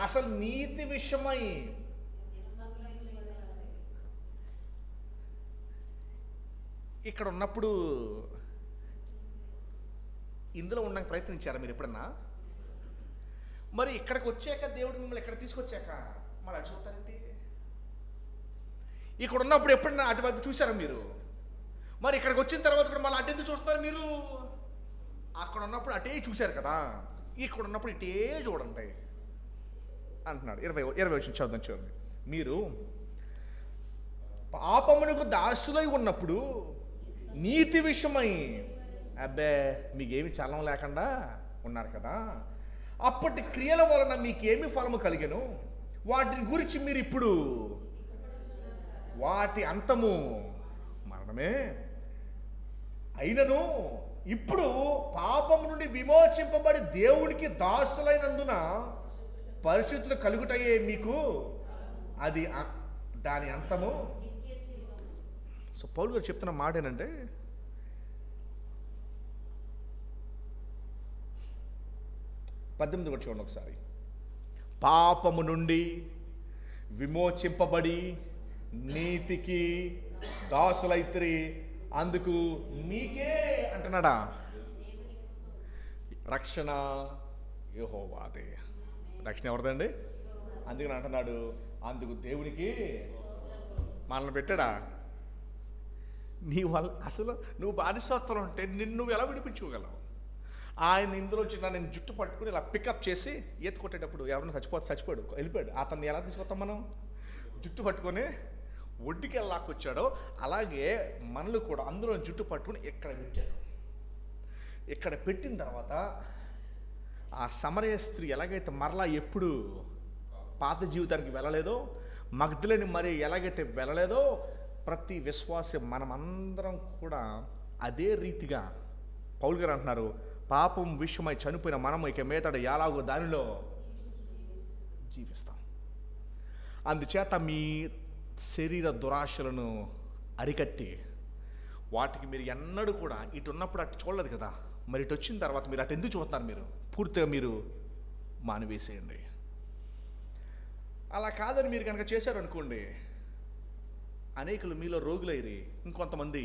అసలు నీతి విషయమై ఇక్కడ ఉన్నప్పుడు ఇందులో ఉండడానికి ప్రయత్నించారా మీరు ఎప్పుడన్నా? మరి ఇక్కడికి వచ్చాక దేవుడు మిమ్మల్ని ఇక్కడ తీసుకొచ్చాక మరి అటు చూస్తారంటే, ఇక్కడ ఉన్నప్పుడు ఎప్పుడన్నా అటువైపు చూసారా మీరు? మరి ఇక్కడికి వచ్చిన తర్వాత కూడా మళ్ళీ అటు ఎందుకు చూస్తున్నారు మీరు? అక్కడ ఉన్నప్పుడు అటే చూశారు కదా, ఇక్కడ ఉన్నప్పుడు ఇటే చూడండి అంటున్నాడు. 20 వచ్చిన చూడండి. మీరు పాపమునకు దాసులై ఉన్నప్పుడు నీతి విషయమై అబ్బే మీకేమి చలనం లేకుండా ఉన్నారు కదా, అప్పటి క్రియల వలన మీకేమి ఫలము కలిగెను, వాటిని గురించి మీరు ఇప్పుడు వాటి అంతము మరణమే అయినను ఇప్పుడు పాపం నుండి విమోచింపబడి దేవునికి దాసులైనందున పరిశుద్ధులు కలుగుటయే మీకు అది దాని అంతము. సో పౌలు గారు చెప్తున్న మాట ఏంటంటే, పద్దెనిమిది కూడా చూడండి ఒకసారి. పాపము నుండి విమోచింపబడి నీతికి దాసులైత్రి, అందుకు మీకే అంటున్నాడా, రక్షణ యెహోవాదే. రక్షణ ఎవరిదండి? అందుకని అంటున్నాడు, అందుకు దేవునికి మనల్ని పెట్టాడా. నీ వల్ల అసలు నువ్వు బానిసత్వం ఉంటే నిన్ను ఎలా విడిపించుకోగలవు? ఆయన ఇందులో వచ్చిన నేను జుట్టు పట్టుకుని ఇలా పికప్ చేసి ఈత కొట్టేటప్పుడు ఎవరైనా చచ్చిపోయాడు వెళ్ళిపోయాడు, అతన్ని ఎలా తీసుకొస్తాం మనం? జుట్టు పట్టుకొని ఒడ్డుకి వెళ్ళాకొచ్చాడో అలాగే మనలు కూడా అందులో జుట్టు పట్టుకుని ఇక్కడ పెట్టాడు. ఇక్కడ పెట్టిన తర్వాత ఆ సమరయ స్త్రీ ఎలాగైతే మరలా ఎప్పుడు పాత జీవితానికి వెళ్ళలేదో, మగ్ధలేని మరి ఎలాగైతే వెళ్ళలేదో, ప్రతి విశ్వాసి మనమందరం కూడా అదే రీతిగా పౌలు గారు అంటున్నారు, పాపం విషయమై చనిపోయిన మనం ఇక మీదట ఎలాగో దానిలో జీవిస్తాం. అందుచేత మీ శరీర దురాశలను అరికట్టి వాటికి మీరు ఎన్నడూ కూడా ఇటు ఉన్నప్పుడు అటు చూడలేదు కదా, మరి ఇటు వచ్చిన తర్వాత మీరు అటు ఎందుకు చూస్తున్నారు? మీరు పూర్తిగా మీరు మానివేసేయండి. అలా కాదని మీరు కనుక చేశారనుకోండి, అనేకులు మీలో రోగులైరి, ఇంకొంతమంది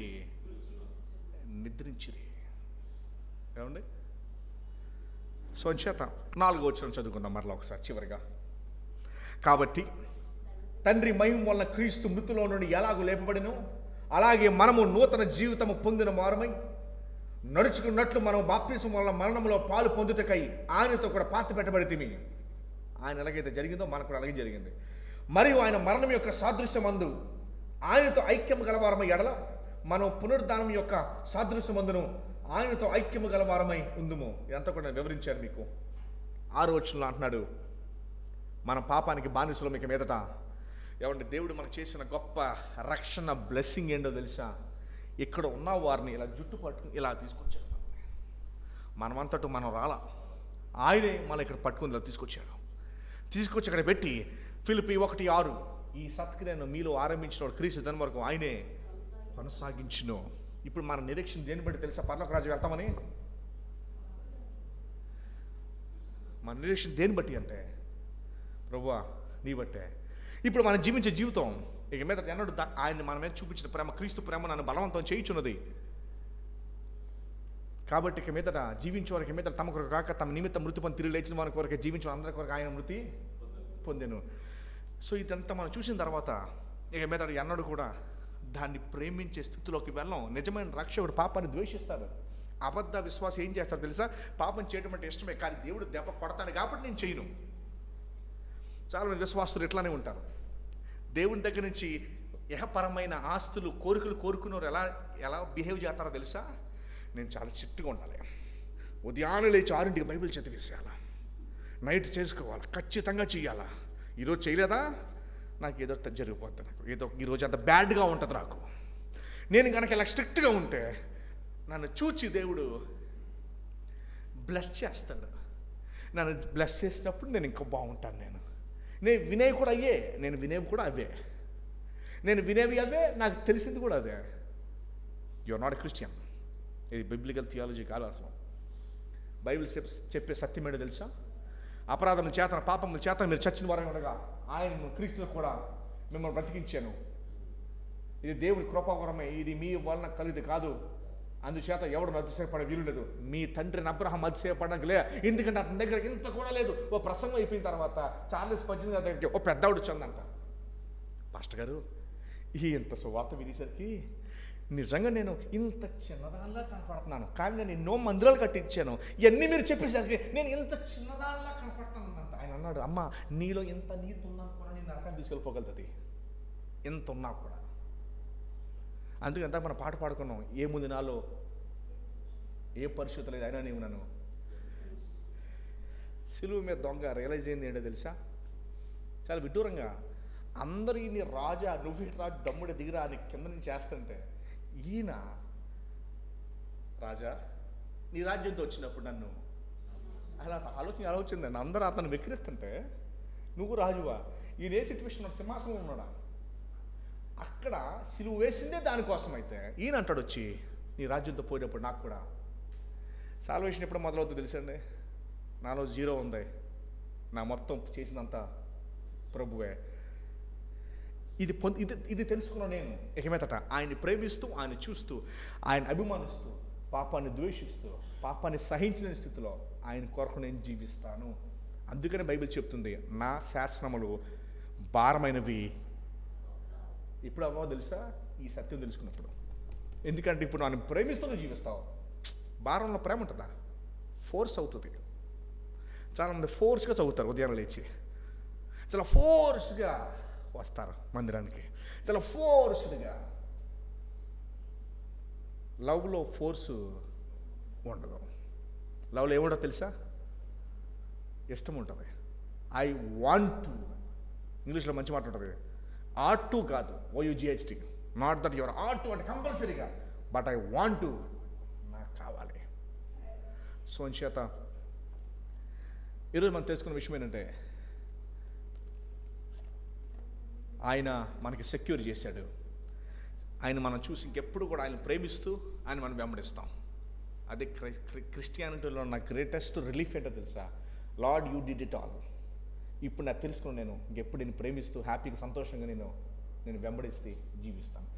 నిద్రించిరి. ఏమండి? సో చేత 4వ వచనం చదువుకుందాం మరలా ఒకసారి చివరిగా. కాబట్టి తండ్రి మహిమ వలన క్రీస్తు మృతులో నుండి ఎలాగూ లేపబడినో అలాగే మనము నూతన జీవితము పొందిన వారమై నడుచుకున్నట్లు మనం బాప్తిసం వలన మరణంలో పాలు పొందుటకై ఆయనతో కూడా పాతి పెట్టబడితిమి. ఆయన ఎలాగైతే జరిగిందో మనకు కూడా అలాగే జరిగింది. మరియు ఆయన మరణం యొక్క సాదృశ్యమందు ఆయనతో ఐక్యం గలవారమై ఎడల మనం పునరుద్ధానం యొక్క సాదృశ్యమందును ఆయనతో ఐక్యము గలవారమై ఉందుము. ఇదంతా కూడా నేను వివరించాను మీకు. 6వ వచనంలో అంటున్నాడు, మన పాపానికి బానిసలు మీకు మీదట. ఏమంటే దేవుడు మనకు చేసిన గొప్ప రక్షణ బ్లెస్సింగ్ ఏంటో తెలుసా? ఇక్కడ ఉన్న వారిని ఇలా జుట్టు పట్టుకుని ఇలా తీసుకొచ్చాడు. మనమంతటూ మనం రాలా, ఆయనే మన ఇక్కడ పట్టుకుని ఇలా తీసుకొచ్చాడు. తీసుకొచ్చి అక్కడ పెట్టి ఫిలిప్పీ 1:6 ఈ సత్క్రియను మీలో ఆరంభించిన క్రీస్తు దినం వరకు ఆయనే కొనసాగించును. ఇప్పుడు మన నిరీక్షణ దేని బట్టి తెలుసా? పరలోక రాజ్యం వెళ్తామని. మన నిరీక్షణ దేని బట్టి అంటే, ప్రభువా నీ బట్టే. ఇప్పుడు మనం జీవించే జీవితం ఇక మీద ఎన్నడూ ఆయన మన మీద చూపించిన ప్రేమ, క్రీస్తు ప్రేమ నన్ను బలవంతం చేయించున్నది. కాబట్టి ఇక మీదట జీవించేవారికి మీద తమ కొరకు కాక తమ నిమిత్తం మృతి పొంది తిరిగి లేచిన వారి కొరకు జీవించిన అందరి కొరకు ఆయన మృతి పొందాను. సో ఇదంతా మనం చూసిన తర్వాత ఇక మీద ఎన్నడూ కూడా దాన్ని ప్రేమించే స్థితిలోకి వెళ్ళం. నిజమైన రక్షకుడు పాపాన్ని ద్వేషిస్తాడు. అబద్ధ విశ్వాసం ఏం చేస్తాడు తెలుసా? పాపం చేయడం అంటే ఇష్టమే, కానీ దేవుడు దెబ్బ కొడతాడు కాబట్టి నేను చేయను. చాలామంది విశ్వాసులు ఇట్లానే ఉంటారు. దేవుని దగ్గర నుంచి యహపరమైన ఆస్తులు కోరికలు కోరుకున్నవారు ఎలా బిహేవ్ చేస్తారో తెలుసా? నేను చాలా చిట్టుగా ఉండాలి, ఉదయాన్నే లేచి 6ంటికి బైబిల్ చదివేసేయాలా, నైట్ చేసుకోవాలి, ఖచ్చితంగా చెయ్యాలా. ఈరోజు చేయలేదా నాకు ఏదో జరిగిపోద్ది, నాకు ఏదో ఈరోజు అంత బ్యాడ్గా ఉంటుంది నాకు. నేను కనుక ఇలా స్ట్రిక్ట్గా ఉంటే నన్ను చూచి దేవుడు బ్లెస్ చేస్తాడు. నన్ను బ్లెస్ చేసినప్పుడు నేను ఇంకా బాగుంటాను. నేను వినేవి కూడా అయ్యే, నేను వినేవి కూడా అవే, నేను వినేవి అవే, నాకు తెలిసింది కూడా అదే. You are not a Christian. ఇది బిబ్లికల్ థియాలజీ కాదు అసలు. బైబిల్ చెప్పే సత్యం ఏంటో తెలుసా? అపరాధం చేతన పాపముల చేతన మీరు చచ్చిన వారని ఉండగా ఆయన క్రీస్తులో కూడా మిమ్మల్ని బ్రతికించాను. ఇది దేవుని కృపావరమే, ఇది మీ వలన కలిగింది కాదు. అందుచేత ఎవడు అతిశయపడే వీలు లేదు. మీ తండ్రిని అబ్రహాం అతిశయపడడానికి లే, ఎందుకంటే అతని దగ్గర ఇంత కూడా లేదు. ఓ ప్రసంగం అయిపోయిన తర్వాత చార్లెస్ స్పర్జన్ గారి దగ్గరికి ఓ పెద్దవాడు వచ్చిందంట. పాస్టర్ గారు ఇంత సువార్త వినేసరికి నిజంగా నేను ఇంత చిన్నదానిలా కనపడుతున్నాను, కానీ నేను ఎన్నో మందిరాలు కట్టించాను, ఇవన్నీ మీరు చెప్పేసరికి నేను ఇంత చిన్నదానిలా కనపడుతున్నాను అంట. ఆయన అన్నాడు, అమ్మ నీలో ఇంత నీతి ఉన్నా కూడా నేను నరకాన్ని తీసుకెళ్ళిపోగలుగుతుంది, ఎంత ఉన్నా కూడా. అందుకే అంతా మనం పాట పాడుకున్నాం, ఏముంది నాలో ఏ పరిశుద్ధి లేదు అయినా నీవు నన్ను. సిలువ మీద దొంగ రియలైజ్ అయింది ఏంటో తెలుసా? చాలా విడ్డూరంగా అందరూ ఈయన రాజా, నువ్వే రాజు, దమ్ముడే దిగిరా అని కింద నుంచి చేస్తుంటే, ఈయన రాజా నీ రాజ్యంతో వచ్చినప్పుడు నన్ను అలా ఆలోచిందండి. అందరూ అతను వెక్కిరిస్తుంటే, నువ్వు రాజువా, ఈయన ఏ సిచ్యువేషన్ సింహాసనం ఉన్నాడా, అక్కడ సిలువ వేసిందే దానికోసం. అయితే ఈయన అంటాడు వచ్చి, నీ రాజ్యంతో పోయినప్పుడు నాకు కూడా. సాల్వేషన్ ఎప్పుడు మొదలవుతుందో తెలుసండి? నాలో 0 ఉంది, నా మొత్తం చేసినంత ప్రభువే. ఇది తెలుసుకున్నా నేను. ఇక మీదట ఆయన్ని ప్రేమిస్తూ, ఆయన చూస్తూ, ఆయన అభిమానిస్తూ, పాపాన్ని ద్వేషిస్తూ, పాపాన్ని సహించిన స్థితిలో ఆయన కొరకు నేను జీవిస్తాను. అందుకనే బైబిల్ చెప్తుంది, నా శాసనములు భారమైనవి. ఇప్పుడు అవ్వో తెలుసా? ఈ సత్యం తెలుసుకున్నప్పుడు. ఎందుకంటే ఇప్పుడు నన్ను ప్రేమిస్తూ నువ్వు జీవిస్తావు. భారంలో ప్రేమ ఉంటుందా? ఫోర్స్ అవుతుంది. చాలామంది ఫోర్స్గా చదువుతారు, ఉదయాన్నే లేచి చాలా ఫోర్స్గా వస్తారు మందిరానికి, చాలా ఫోర్స్డ్గా. లవ్లో ఫోర్సు ఉండదు. లవ్లో ఏముండదు తెలుసా? ఇష్టం ఉంటుంది. ఐ వాంట్ టు, ఇంగ్లీష్లో మంచి మాట ఉంటుంది, ఆట్ టు కాదు, OUGHT, not that your ought to అంటే కంపల్సరీగా, బట్ ఐ వాంట్ టు, నాకు కావాలి. సో చేత ఈరోజు మనం తెలుసుకున్న విషయం ఏంటంటే, ఆయన మనకి సెక్యూర్ చేశాడు. ఆయన మనం చూసి ఇంకెప్పుడు కూడా ఆయన ప్రేమిస్తూ ఆయన మనం వెంబడిస్తాం. అదే క్రిస్టియానిటీలో ఉన్న గ్రేటెస్ట్ రిలీఫ్ ఏంటో తెలుసా? Lord you did it all. ఇప్పుడు నాకు తెలుసుకుని నేను ఇంకెప్పుడు నేను ప్రేమిస్తూ హ్యాపీగా సంతోషంగా నేను వెంబడిస్తూ జీవిస్తాను.